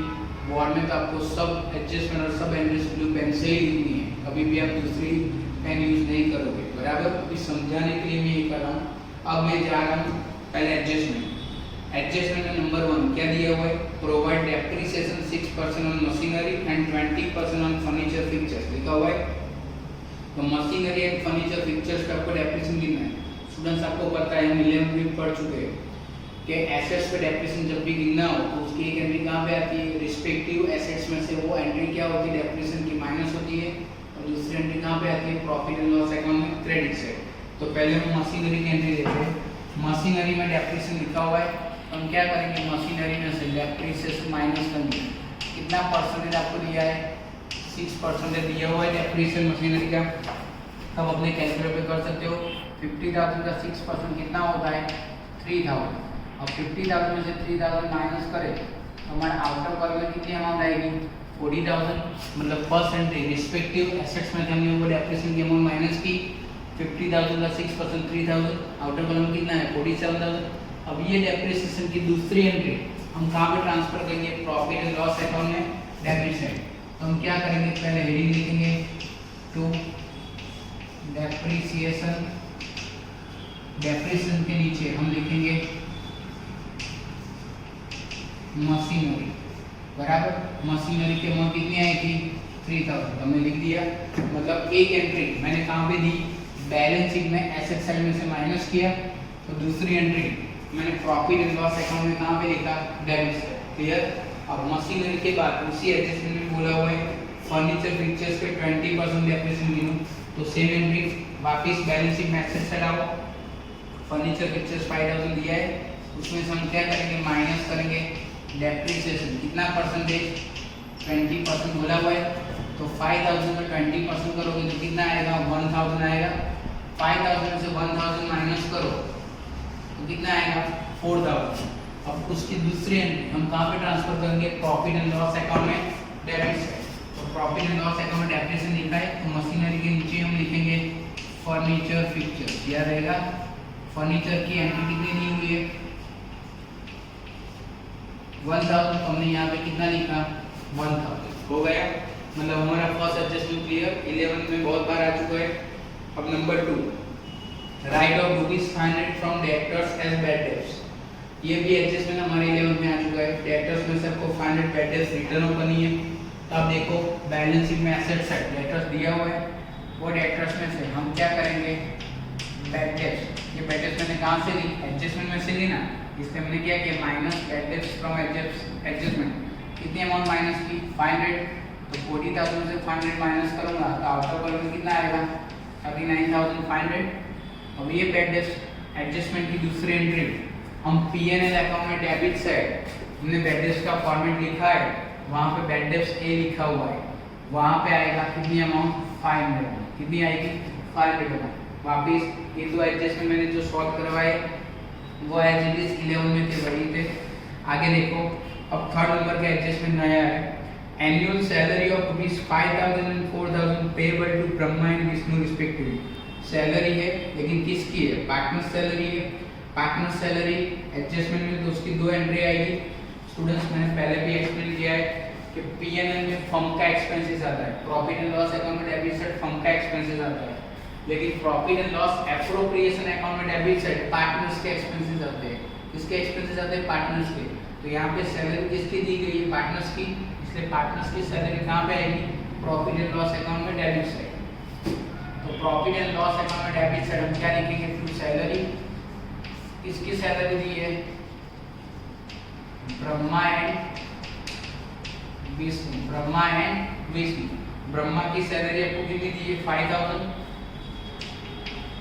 बोर्ड में तो आपको सब एडजस्टमेंट और सब एंट्रीज ब्लू पेन से ही लिखनी है, कभी भी आप दूसरी पेन यूज़ नहीं करोगे, बराबर। अभी समझाने के लिए मैं ये कर रहा हूँ। अब मैं जा रहा हूँ पहले एडजस्टमेंट में नंबर 1 क्या दिया हुआ है, provide depreciation 6% on machinery and 20% on furniture fixtures लिखा हुआ है। तो मशीनरी एंड फर्नीचर फिक्चर्स का आपको डेप्रिसिएशन गिनना है। स्टूडेंट्स आपको पता है, हम 11th में पढ़ चुके हैं कि एसेट्स पे डेप्रिसिएशन जब भी गिनना हो तो उसकी एक एंट्री कहाँ पे आती है, रिस्पेक्टिव एसेट्स में से वो एंट्री क्या होती है, डेप्रिसिएशन की माइनस होती है, और दूसरी एंट्री कहाँ पे आती है, प्रॉफिट एंड लॉस अकाउंट में क्रेडिट से। तो पहले हम मशीनरी की एंट्री लेते हैं। मशीनरी में डेप्रिसिएशन लिखा हुआ है, हम क्या करेंगे, मशीनरी में से डेप्रिसिएशन माइनस करेंगे। कितना परसेंटेज आपको दिया है, 6% दिया हुआ है डेप्रिसिएशन मशीनरी का। तब अपने कैलकुलेटर पे कर सकते हो। 50,000 का 6% कितना होता है, 3,000। अब 50,000 में से 3,000 माइनस करें तो हमारे आउटर कॉलम में कितनी अमाउंट आएगी, 40,000। मतलब परसेंटेज रिस्पेक्टिव एसेट्स में हमने वो डेप्रिसिएशन की अमाउंट माइनस की। 50,000 का 6% 3,000, आउटर कॉलम में कितना है, 47,000। अब ये डेप्रिसिएशन की दूसरी एंट्री हम कहाँ पे ट्रांसफर करेंगे, प्रॉफिट एंड लॉस अकाउंट में, डेबिट साइड। तो हम क्या करेंगे, पहले हेडिंग लिखेंगे टू डेप्रिसिएशन, डेप्रिसिएशन के नीचे हम लिखेंगे मशीनरी, बराबर। मशीनरी की अमाउंट कितनी आई थी, 3,000, हमने लिख दिया। मतलब एक एंट्री मैंने कहाँ पे दी, बैलेंस शीट में एसेट साइड में से माइनस किया, तो दूसरी एंट्री मैंने प्रॉफिट एंड लॉस अकाउंट में कहाँ पे लिखा, डेबिट साइड। क्लियर। अब मशीनरी के बाद उसी एडजस्टमेंट में बोला हुआ है फर्नीचर फिक्चर्स पे 20% डेप्रिसिएशन गिनो, तो सेम एंट्री वापस बैलेंस शीट में एसेट साइड आओ। फर्नीचर फिक्चर्स 5,000 दिया है, उसमें से हम क्या करेंगे, माइनस करेंगे डेप्रिसिएशन। कितना परसेंटेज, 20% बोला हुआ है, तो 5,000 में 20% करोगे तो कितना आएगा, 1,000 आएगा। 5,000 में से 1,000 माइनस करो तो कितना आएगा, 4,000। अब उसकी दूसरी एंट्री हम कहाँ पे ट्रांसफर करेंगे, प्रॉफिट एंड लॉस अकाउंट में, डेबिट साइड। तो प्रॉफिट एंड लॉस अकाउंट में डेप्रिसिएशन लिखा है, तो मशीनरी के नीचे हम लिखेंगे फर्नीचर फिक्चर्स। क्या रहेगा, फर्नीचर की एंट्री कितनी दी हुई है, 1,000। हमने यहाँ पे कितना लिखा, 1,000 हो गया। मतलब हमारा फर्स्ट एडजस्टमेंट क्लियर, 11 में बहुत बार आ चुका है। अब number 2, write off ₹500 from debtors as bad debts. ये भी एडजस्टमेंट हमारे 11 में आ चुका है। डेटर्स में से आपको 500 बैड डेट्स रिटर्न ऑफ करनी है। अब देखो बैलेंस शीट में एसेट साइड डेटर्स दिया हुआ है, वो डेटर्स में से हम क्या करेंगे, बैड डेट्स। ये बैड डेट्स मैंने कहाँ से ली, एडजस्टमेंट में से ली ना, इसलिए हमने क्या किया, minus bad debts from adjustment. कितनी अमाउंट माइनस की, 500। तो 40,000 से 500 माइनस करूंगा तो आउटर कॉलम में कितना आएगा, 39,500। अब ये बैड डेट्स एडजस्टमेंट की दूसरी एंट्री हम P&L अकाउंट में डेबिट साइड, हमने बैड डेट्स का फॉर्मेट लिखा है, वहाँ पे बैड डेट्स ए लिखा हुआ है, वहाँ पे आएगा कितनी अमाउंट, 500। कितनी आएगी, 500। वापिस ये दो एडजस्टमेंट मैंने जो सॉल्व करवाए वो एज इट इज 11 में थे वही थे। आगे देखो, अब थर्ड नंबर का एडजस्टमेंट नया है, annual salary of ₹5,000 and 4,000 payable to Brahma and Vishnu respectively. Salary है लेकिन किसकी है, पार्टनर सैलरी है। पार्टनर सैलरी एडजस्टमेंट में तो उसकी दो एंट्री आएगी। स्टूडेंट्स मैंने पहले भी एक्सप्लेन किया है कि P&L में फर्म का एक्सपेंसेस आता है, प्रॉफिट एंड लॉस अकाउंट में डेबिट साइड फर्म का एक्सपेंसेस आता है, लेकिन profit and loss appropriation account में डेबिट साइड पार्टनर्स के एक्सपेंसेस आते हैं। किसके एक्सपेंसेस आते हैं, पार्टनर्स के। तो यहाँ पे सैलरी किसकी दी गई है, पार्टनर्स की, इसलिए पार्टनर्स की सैलरी कहाँ पे आएगी, प्रॉफिट एंड लॉस अकाउंट में डेबिट साइड। तो प्रॉफिट एंड लॉस अकाउंट में डेबिट साइड हम क्या लिखेंगे, टू सैलरी। किसकी सैलरी दी है, ब्रह्मा एंड विष्णु। ब्रह्मा एंड विष्णु, ब्रह्मा की सैलरी आपको कितनी दी है, 5,000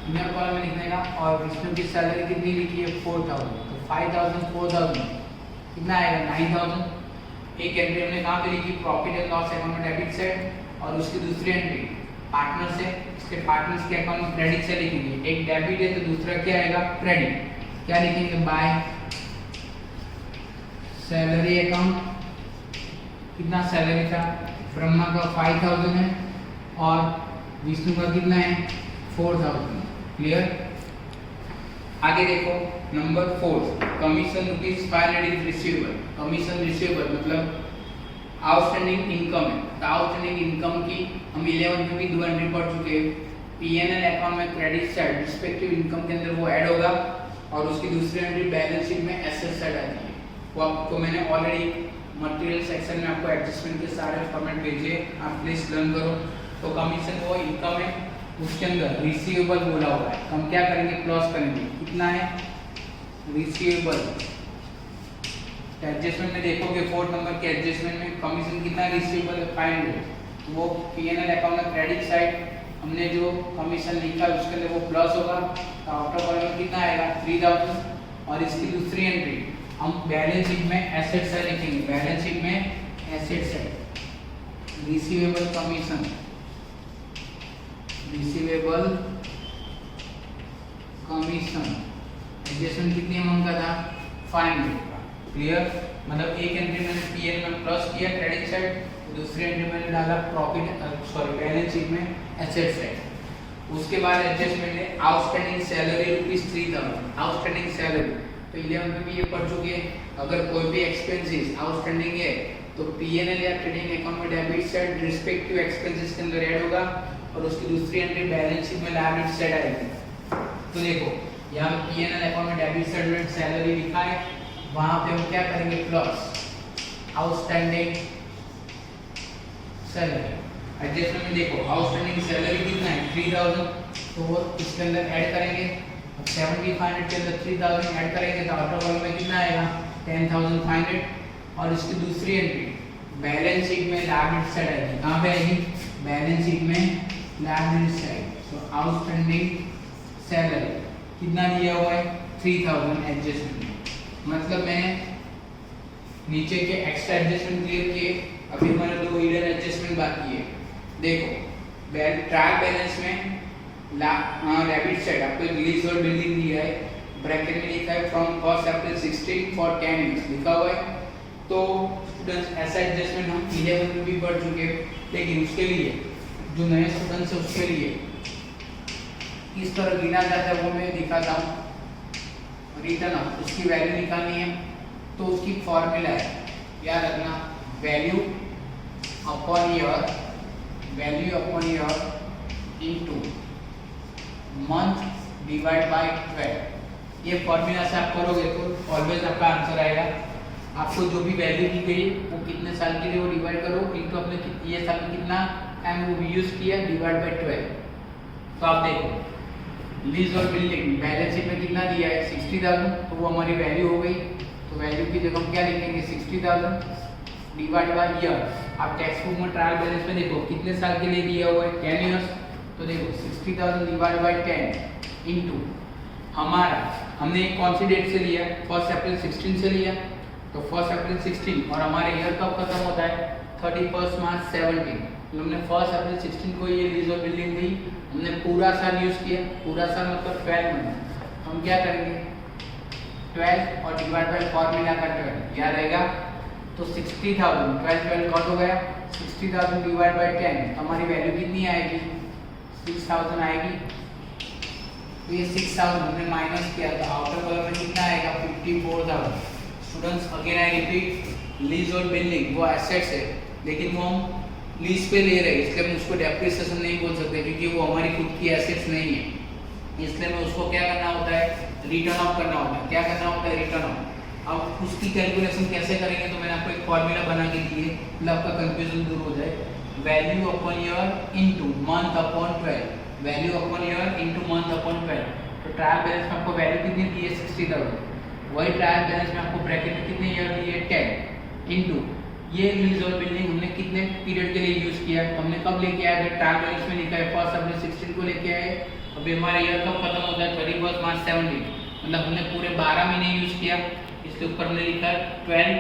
इनर कॉलम में लिखने का, और विष्णु की सैलरी कितनी लिखी है, 4,000। तो 5,000 4,000 कितना आएगा, 9,000। एक एंट्री हमने कहाँ पे लिखी, प्रॉफिट एंड लॉस अकाउंट में डेबिट साइड, और उसकी दूसरी एंट्री पार्टनर से, इसके पार्टनर्स के अकाउंट में क्रेडिट से लिखेंगे। एक डेबिट है तो दूसरा क्या आएगा, क्रेडिट। क्या लिखेंगे, बाय सैलरी अकाउंट। कितना सैलरी था, ब्रह्मा का 5,000 है और विष्णु का कितना है, 4,000। क्लियर। आगे देखो number 4, commission ₹500 is receivable. Commission receivable मतलब आउटस्टैंडिंग इनकम है। तो आउटस्टैंडिंग इनकम की हम 11 में भी दो एंट्री पढ़ चुके हैं। P&L अकाउंट में क्रेडिट साइड रिस्पेक्टिव इनकम के अंदर वो ऐड होगा, और उसकी दूसरी एंट्री बैलेंस शीट में एसेट साइड आती है। वो आपको मैंने ऑलरेडी मटेरियल सेक्शन में आपको एडजस्टमेंट के सारे फॉर्मेट भेजे, आप प्लीज लर्न करो। तो कमीशन वो इनकम है उसके अंदर रिसीवेबल बोला हुआ है, हम क्या करेंगे प्लस करेंगे, कितना है रिसीवेबल। एडजस्टमेंट में देखोगे 4 नंबर के एडजस्टमेंट में कमीशन कितना रिसीवेबल है 500, वो P&L अकाउंट में क्रेडिट साइड हमने जो कमीशन लिखा है उसके लिए वो प्लस होगा, तो आउटर कॉलम में कितना आएगा 3000। और इसकी दूसरी एंट्री हम बैलेंस शीट में एसेट साइड लिखेंगे, बैलेंस शीट में asset side receivable commission, receivable commission adjustment कितनी अमाउंट का था 500। क्लियर, मतलब एक एंट्री मैंने P&L में प्लस किया क्रेडिट साइड, दूसरी एंट्री मैंने डाला प्रॉफिट बैलेंस शीट में एसेट साइड। उसके बाद एडजस्टमेंट है आउटस्टैंडिंग सैलरी ₹3000, आउटस्टैंडिंग सैलरी तो 11 में भी ये पढ़ चुके हैं। अगर कोई भी एक्सपेंसेस आउटस्टैंडिंग है तो P&L या ट्रेडिंग अकाउंट में डेबिट साइड रिस्पेक्टिव एक्सपेंसेस के अंदर ऐड होगा और उसकी दूसरी एंट्री बैलेंस शीट में लायबिलिटी साइड आएगी। तो देखो यहाँ पे P&L अकाउंट में डेबिट साइड में सैलरी लिखा है, वहां पे हम क्या करेंगे प्लस आउटस्टैंडिंग सैलरी। एडजस्टमेंट में देखो आउटस्टैंडिंग सैलरी कितना है 3000, तो वो इसके अंदर ऐड करेंगे, 7500 के अंदर 3000 ऐड करेंगे तो आउटर कॉलम में कितना आएगा 10500। और इसकी दूसरी एंट्री बैलेंस शीट में लायबिलिटी साइड आएगी, कहां पे आएगी बैलेंस शीट में लायबिलिटी साइड। तो आउटस्टैंडिंग सैलरी कितना दिया हुआ है 3000 एडजस्टमेंट, मतलब मैं नीचे के एक्स्ट्रा एडजस्टमेंट क्लियर किए, अभी हमारे 2 हिडन एडजस्टमेंट बाकी है। देखो ट्रायल बैलेंस में डेबिट साइड आपको लीज और बिल्डिंग दिया है, ब्रैकेट में लिखा है फ्रॉम 1 अप्रैल 16 फॉर 10 इयर्स लिखा हुआ है। तो स्टूडेंट्स ऐसा एडजस्टमेंट हम 11 में भी पढ़ चुके हैं, लेकिन उसके लिए जो नए स्टूडेंट्स है उसके लिए किस तरह गिना जाता है वो मैं दिखाता हूँ। रिटर्न ऑफ उसकी वैल्यू निकालनी है तो उसकी फॉर्मूला है, याद रखना value upon year, value upon year into month divide by 12। ये फॉर्मूला से आप करोगे तो ऑलवेज आपका आंसर आएगा। आपको जो भी वैल्यू दी गई वो कितने साल के लिए वो डिवाइड करो इनटू अपने ये साल में कितना टाइम वो यूज किया डिवाइड बाय 12। तो आप देखो लीज और बिल्डिंग बैलेंस शीट में कितना दिया है 60000, तो वो हमारी वैल्यू हो गई। तो वैल्यू की जगह हम क्या लिखेंगे 60000 डिवाइड बाय ईयर। आप टेक्स्ट बुक में ट्रायल बैलेंस में देखो कितने साल के लिए दिया हुआ है 10 इयर्स, तो देखो 60000 डिवाइड बाय 10 इनटू हमारा हमने कौन सी डेट से लिया 1 अप्रैल 16 से लिया, तो 1 अप्रैल 16 और हमारे ईयर कब खत्म होता है 31 मार्च 17। तो हमने 1 अप्रैल 16 को ये लीज और बिल्डिंग दी, हमने पूरा साल यूज किया, पूरा साल मतलब 12 मंथ। हम क्या करेंगे 12 और डिवाइड बाय फॉर्मूला का 12 याद रहेगा। तो 60000 12 कट हो गया, 60000 डिवाइड बाय 10 हमारी वैल्यू कितनी आएगी 6000 आएगी। तो ये 6000 हमने माइनस किया तो आउटर कॉलम में कितना आएगा 54000। Students again I repeat lease और बिल्डिंग वो एसेट्स है, लेकिन वो हम लीज पे ले रहे हैं इसलिए हम उसको डेप्रिसिएशन नहीं बोल सकते क्योंकि वो हमारी खुद की एसेट्स नहीं है, इसलिए मैं उसको क्या करना होता है रिटर्न ऑफ करना होता है। क्या करना होता है रिटर्न ऑफ। अब उसकी कैलकुलेशन कैसे करेंगे तो मैंने आपको एक फॉर्मूला बना के दी है, मतलब आपका कंफ्यूजन दूर हो जाए। Value upon year into month upon 12, value upon year into month upon 12। तो ट्रायल बैलेंस में आपको वैल्यू कितनी दी है 60000, वही ट्रायल बैलेंस में आपको ब्रैकेट में कितने ईयर दिए 10 इनटू ये लीज और बिल्डिंग हमने कितने पीरियड के लिए यूज किया, हमने कब लेके आए थे ट्रायल बैलेंस में लिखा है 1 अप्रैल 16 को लेके आए। अभी हमारा ईयर कब खत्म होता है 31 मार्च 17, मतलब हमने पूरे 12 महीने यूज किया, इसके ऊपर हमने लिखा 12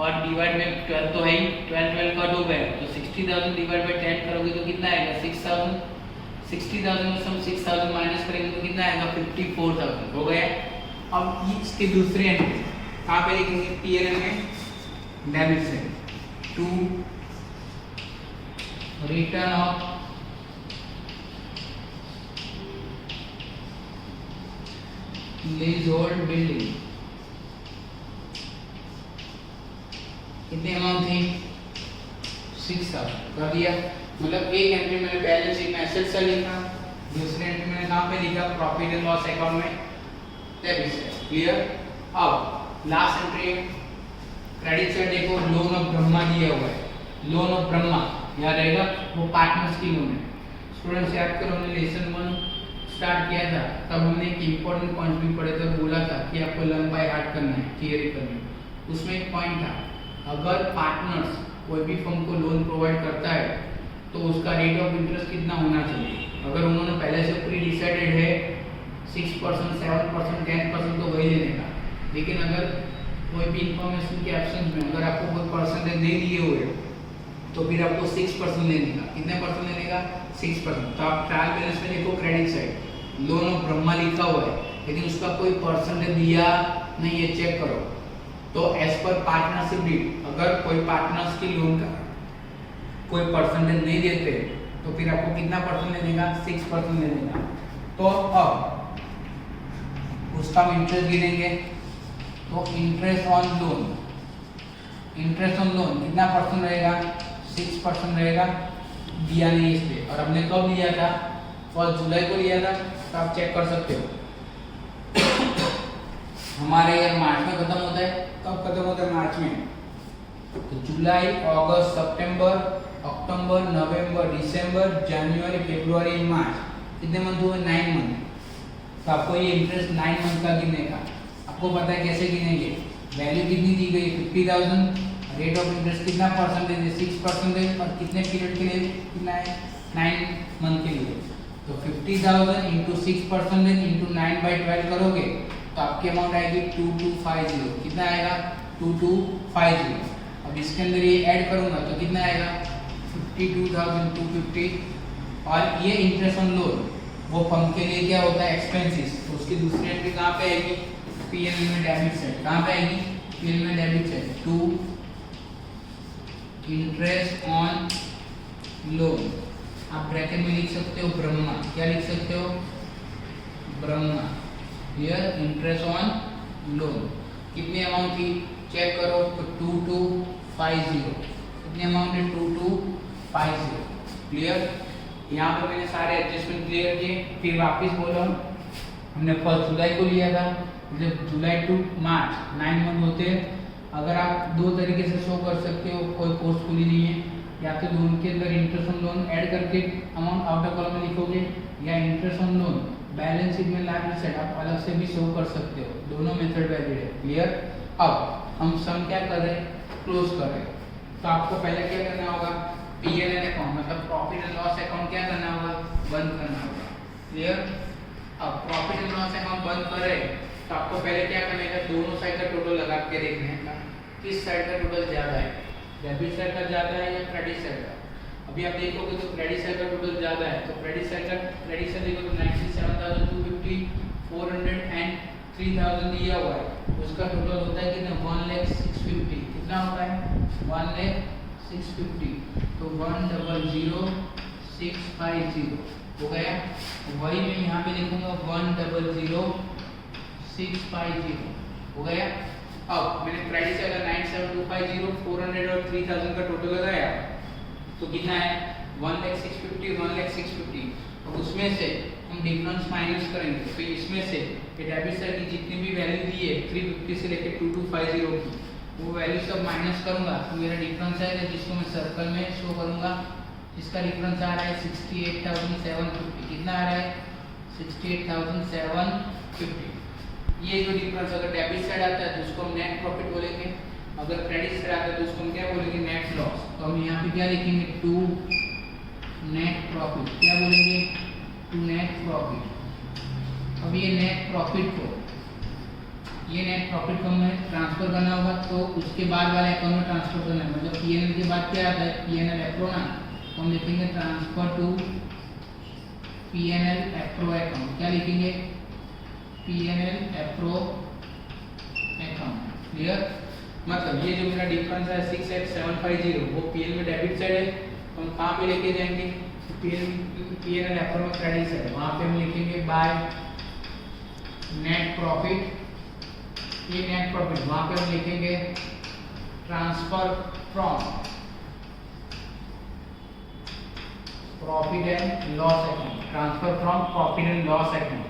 और डिवाइड में 12 तो है ही, 12 कट हो गया तो 60000 डिवाइड बाय 10 करोगे तो कितना आएगा 6000। 60000 में से हम 6000 माइनस करेंगे तो कितना आएगा 54000 हो गया। अब इसके दूसरे एंट्री कहाँ पे लिखेंगे P&L में डेबिट से to return of leasehold building कितनी अमाउंट थी 6000 कर दिया। मतलब एक एंट्री मैंने बैलेंस शीट में एसेट्स से लिखा, दूसरे एंट्री मैंने कहाँ पे लिखा प्रॉफिट एंड लॉस अकाउंट में डेबिट से। क्लियर। अब लास्ट एंट्री क्रेडिट साइड देखो लोन ऑफ ब्रह्मा दिया हुआ है, लोन ऑफ ब्रह्मा याद रहेगा वो पार्टनर्स की लोन है। स्टूडेंट्स याद करो, हमने लेसन 1 स्टार्ट किया था, तब हमने एक इम्पोर्टेंट पॉइंट भी पढ़े थे, बोला था कि आपको लर्न बाय हार्ट करना है, थियरी करनी है। उसमें एक पॉइंट था, अगर पार्टनर्स कोई भी फर्म को लोन प्रोवाइड करता है तो उसका रेट ऑफ इंटरेस्ट कितना होना चाहिए। अगर उन्होंने पहले से प्री डिसाइडेड है 6%, 7%, 10% तो वही लेने का, लेकिन अगर कोई भी इंफॉर्मेशन के एब्सेंस में अगर आपको कोई परसेंटेज नहीं दिए हुए तो फिर आपको 6% लेने का। कितने परसेंट लेने का? 6%। तो आप ट्रायल बैलेंस में देखो, credit side loan of Brahma लिखा हुआ है, लेकिन उसका कोई परसेंटेज दिया नहीं है, चेक करो। तो एज पर पार्टनरशिप डीड, अगर कोई पार्टनर्स की लोन का कोई परसेंटेज नहीं देते तो फिर आपको कितना परसेंट लेने का? 6% लेने का। तो अब उसका हम इंटरेस्ट गिनेंगे, तो interest on loan, interest on loan कितना परसेंट रहेगा? 6% रहेगा। दिया नहीं इसलिए, और हमने कब लिया था? 1 जुलाई को लिया था, तो आप चेक कर सकते हो। हमारे यार मार्च में खत्म होता है, कब खत्म होता है? मार्च में। तो जुलाई, अगस्त, सितंबर, अक्टूबर, नवंबर, दिसंबर, जनवरी, फरवरी, मार्च, कितने मंथ हुए? 9 मंथ। तो आपको ये इंटरेस्ट 9 मंथ का गिनने का। आपको पता है कैसे गिनेंगे? वैल्यू कितनी दी गई? 50,000। रेट ऑफ इंटरेस्ट कितना परसेंटेज है? 6%। और कितने पीरियड के लिए कितना है? 9 मंथ के लिए। तो 50,000 इंटू 6% इंटू 9/12 करोगे तो आपकी अमाउंट आएगी 2250। कितना आएगा? 2250। अब इसके अंदर ये ऐड करूंगा तो कितना आएगा? 52,250। और ये इंटरेस्ट ऑन लोन वो फर्म के लिए क्या होता है? एक्सपेंसेस। तो उसकी दूसरी एंट्री कहाँ पे आएगी? पीएल में डेबिट साइड। कहाँ पे आएगी? पीएल में debit side. To interest on loan, आप ब्रैकेट में लिख सकते हो ब्रह्मा। क्या लिख सकते हो? Brahma. Here interest on loan कितनी अमाउंट थी? चेक करो तो 2250। कितनी अमाउंट है? 2250। क्लियर? यहाँ पे मैंने सारे एडजस्टमेंट क्लियर किए। फिर वापस बोलो, हमने 1 जुलाई को लिया था, जब जुलाई टू मार्च 9 मंथ होते हैं। अगर आप दो तरीके से शो कर सकते हो, कोई फोर्सफुली नहीं है, या तो लोन के अंदर इंटरेस्ट ऑन लोन ऐड करके अमाउंट आउटर कॉलम में लिखोगे, या interest on loan balance sheet में लाइबिलिटी साइड आप अलग से भी शो कर सकते हो। दोनों मेथड वैलिड है। क्लियर? अब हम सम क्या कर रहे हैं? क्लोज कर रहे हैं। तो आपको पहले क्या करना होगा? P&L अकाउंट मतलब प्रॉफिट एंड लॉस अकाउंट क्या करना होगा? बंद करना होगा। क्लियर? अब प्रॉफिट एंड लॉस अकाउंट बंद करें तो आपको पहले क्या करना है? दोनों साइड का टोटल लगा के देखना है, किस साइड का टोटल ज्यादा है, डेबिट साइड का ज्यादा है या क्रेडिट साइड का। अभी आप देखोगे तो क्रेडिट साइड का टोटल ज्यादा है, तो क्रेडिट साइड देखो तो 97,250, 400 एंड 3,000 दिया हुआ है। उसका टोटल होता है कितना? 1,0650। कितना होता है? 1,0650। तो 1,00,650 हो गया। वही मैं यहाँ पे लिखूंगा 1,00,650 हो गया। अब मैंने क्रेडिट साइड का 97,250, 400 और 3,000 का टोटल लगाया तो कितना है? 1,0650, 1,0650। अब उसमें से हम डिफरेंस माइनस करेंगे, तो इसमें से डेबिट साइड की जितनी भी वैल्यू दी है 350 से लेकर 2250 की, वो वैल्यू सब माइनस करूंगा तो मेरा डिफरेंस आएगा, जिसको मैं सर्कल में शो करूंगा। इसका डिफरेंस आ रहा है 68,750। कितना आ रहा है? 68,750। ये जो डिफरेंस अगर डेबिट साइड आता है तो उसको हम नेट प्रॉफिट बोलेंगे, अगर क्रेडिट साइड आता है तो उसको हम क्या बोलेंगे? Net loss. तो हम यहाँ पे क्या लिखेंगे? To net profit. क्या बोलेंगे? To net profit. अब ये नेट प्रॉफिट को हमें ट्रांसफर करना होगा, तो उसके बाद वाले अकाउंट में ट्रांसफर करना है। मतलब P&L के बाद क्या आता है? P&L एप्रो ना, तो हम लिखेंगे transfer to P&L appro account. क्या लिखेंगे? P&L appro account. क्लियर? मतलब ये जो मेरा डिफरेंस है 68,750 वो P&L में डेबिट साइड है, तो हम कहाँ पे लेके जाएंगे? P&L एप्रो में क्रेडिट साइड है, वहाँ पे हम लिखेंगे बाय नेट प्रॉफिट। ये नेट प्रॉफिट वहाँ पे हम लिखेंगे transfer from profit and loss account. Transfer from profit and loss account.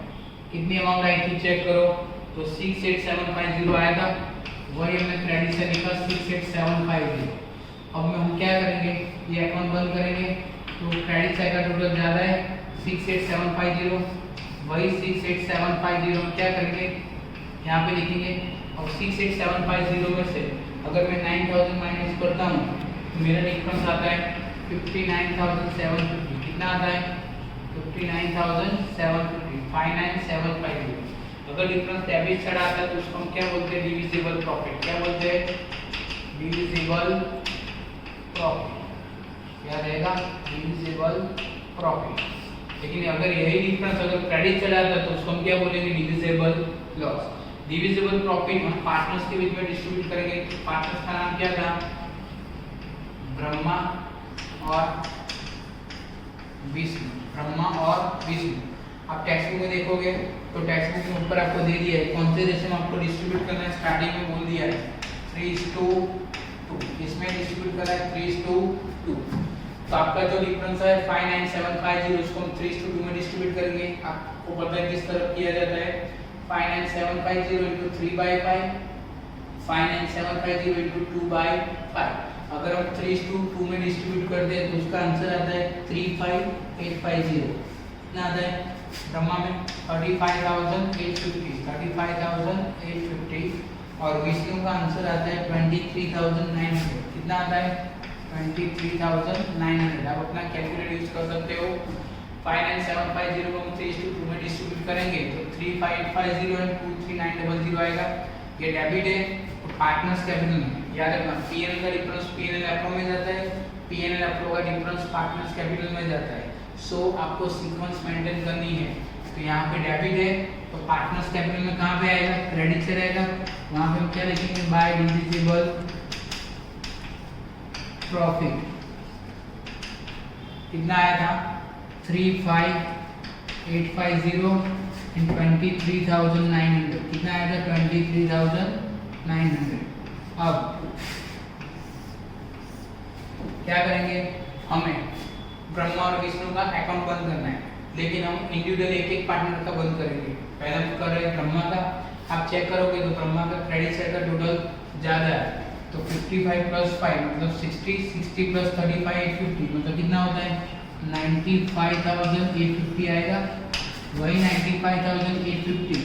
कितनी अमाउंट आई थी चेक करो, तो 68,750 आया था, वही हमने क्रेडिट से लिखा 68,750। अब में हम क्या करेंगे? ये अकाउंट बंद करेंगे, तो क्रेडिट साइड का टोटल ज़्यादा है 68750, वही 68750 में क्या करेंगे यहाँ पे लिखेंगे। और 68750 में से अगर मैं 9000 माइनस करता हूँ तो मेरा डिफरेंस आता है 59750। कितना आता है 59750, 59750। अगर डिफरेंस डेबिट साइड आता है तो उसको हम क्या बोलते हैं डिविजिबल प्रॉफिट। क्या बोलते हैं डिविजिबल प्रॉफिट। क्या रहेगा डिविजिबल प्रॉफिट। लेकिन अगर यही डिफरेंस अगर क्रेडिट साइड आता है तो उसको हम क्या बोलेंगे डिविजिबल लॉस। डिविजिबल प्रॉफिट हम पार्टनर्स के बीच में डिस्ट्रीब्यूट करेंगे। पार्टनर्स का नाम क्या था ब्रह्मा और विष्णु। ब्रह्मा और विष्णु। आप टेक्स्ट बुक में देखोगे तो टेक्स्ट बुक में ऊपर आपको दे दिया है कौन से रेशो में आपको डिस्ट्रीब्यूट करना है। स्टार्टिंग में बोल दिया है 3:2। इसमें डिस्ट्रीब्यूट करना है 3:2। तो आपका जो डिफरेंस है 59750 उसको हम 3:2 में डिस्ट्रीब्यूट करेंगे। आपको पता है किस तरह किया जाता है 59750 into 3/5, 59750 into 2/5। अगर हम 3:2 में डिस्ट्रीब्यूट करते हैं तो उसका आंसर आता है 35850। कितना आता है ब्रह्मा में 35,850, 35,850। और विष्णु का आंसर आता है 23,900। कितना आता है 23,900। आप अपना कैलकुलेटर यूज कर सकते हो। 59750 को हम 3:2 में डिस्ट्रीब्यूट करेंगे तो 35850 और 23900 आएगा। ये डेबिट है तो पार्टनर्स कैपिटल में याद रखना पीएनएल का डिफरेंस पीएनएल एप्रो में जाता है, पीएनएल एप्रो का डिफरेंस पार्टनर्स कैपिटल में जाता है। सो आपको सीक्वेंस मेंटेन करनी है। तो यहाँ पे डेबिट है तो पार्टनर्स कैपिटल में कहाँ पे आएगा क्रेडिट से रहेगा। वहाँ पे हम क्या लिखेंगे बाय डिविजिबल प्रॉफिट। कितना आया था 35,850 and 23,900। कितना आया था 23,900। अब क्या करेंगे हमें ब्रह्मा और विष्णु का अकाउंट बंद करना है। लेकिन हम इंडिविजुअल एक एक पार्टनर का बंद करेंगे। पहले हम कर रहे हैं ब्रह्मा का। आप चेक करोगे तो ब्रह्मा का क्रेडिट साइड का टोटल ज़्यादा है तो 55 + 5 मतलब 60, 60 + 35 850 मतलब कितना होता है 95,850 आएगा। वही 95,850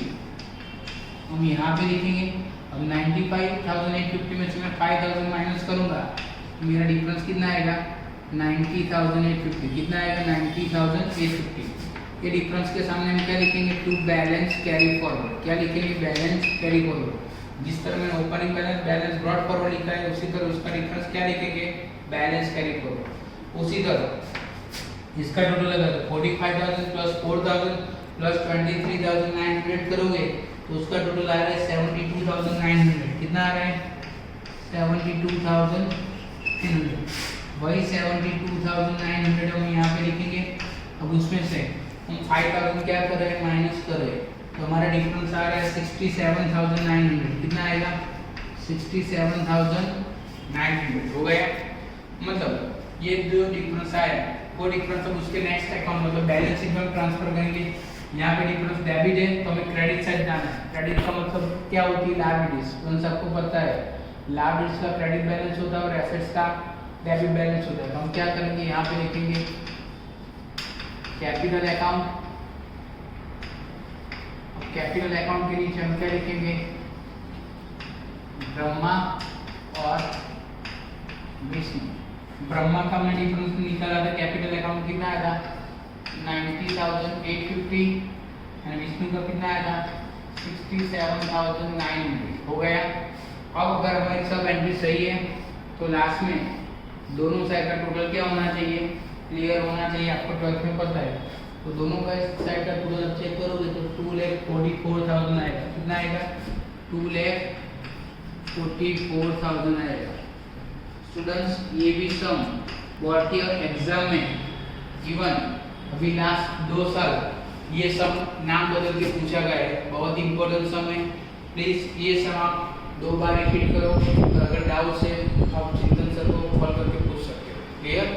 हम यहाँ पे लिखेंगे। अब 95,850 में से मैं 5,000 माइनस करूँगा तो मेरा डिफरेंस कितना आएगा 90,850। कितना आएगा 90,850। ये डिफरेंस के सामने हम क्या लिखेंगे टू बैलेंस कैरी फॉरवर्ड। क्या लिखेंगे बैलेंस कैरी फॉरवर्ड। जिस तरह मैंने opening balance balance brought forward लिखा है उसी तरह उसका डिफरेंस क्या लिखेंगे बैलेंस कैरी फॉरवर्ड। उसी तरह इसका टोटल लगा तो 45,000 + 4,000 + 23,900 करोगे तो उसका टोटल आ रहा है 72,900। कितना आ रहा है 72,300। वही 72,900 हम यहाँ पे लिखेंगे। अब उसमें से हम 5,000 क्या कर रहे हैं माइनस कर रहे हैं तो हमारा डिफरेंस आ रहा है 67,900। कितना आएगा 67,900 हो गया। मतलब ये जो डिफरेंस आया वो डिफरेंस अब उसके नेक्स्ट अकाउंट मतलब बैलेंस शीट में ट्रांसफर करेंगे। यहाँ पे डिफरेंस डेबिट है तो हमें क्रेडिट साइड जाना है। क्रेडिट का मतलब क्या होती है लायबिलिटीज। तो सबको पता है लायबिलिटीज का क्रेडिट बैलेंस होता है और एसेट्स का डेबिट बैलेंस होता है। तो हम क्या करेंगे यहाँ पे लिखेंगे कैपिटल अकाउंट। कैपिटल अकाउंट के नीचे हम क्या लिखेंगे ब्रह्मा और विष्णु। ब्रह्मा का हमने डिफरेंस निकाला था कैपिटल अकाउंट कितना आया था 90,850 और विष्णु का कितना आया था 67,900 हो गया। अब अगर हमारी सब एंट्री सही है तो लास्ट में दोनों साइड का टोटल क्या होना चाहिए क्लियर होना चाहिए। आपको 12th में पता है तो दोनों का साइड का टोटल आप चेक करोगे तो 2,44,000 आएगा। कितना आएगा 2,44,000 आएगा। स्टूडेंट्स ये भी सम व्हाट ईयर एग्जाम में इवन अभी लास्ट 2 साल ये सब नाम बदल के पूछा गया है। बहुत इंपॉर्टेंट सम है। प्लीज ये सम आप 2 बार रिपीट करो। अगर डाउट है आप चिंतन सर को कॉल करके पूछ सकते हो। क्लियर।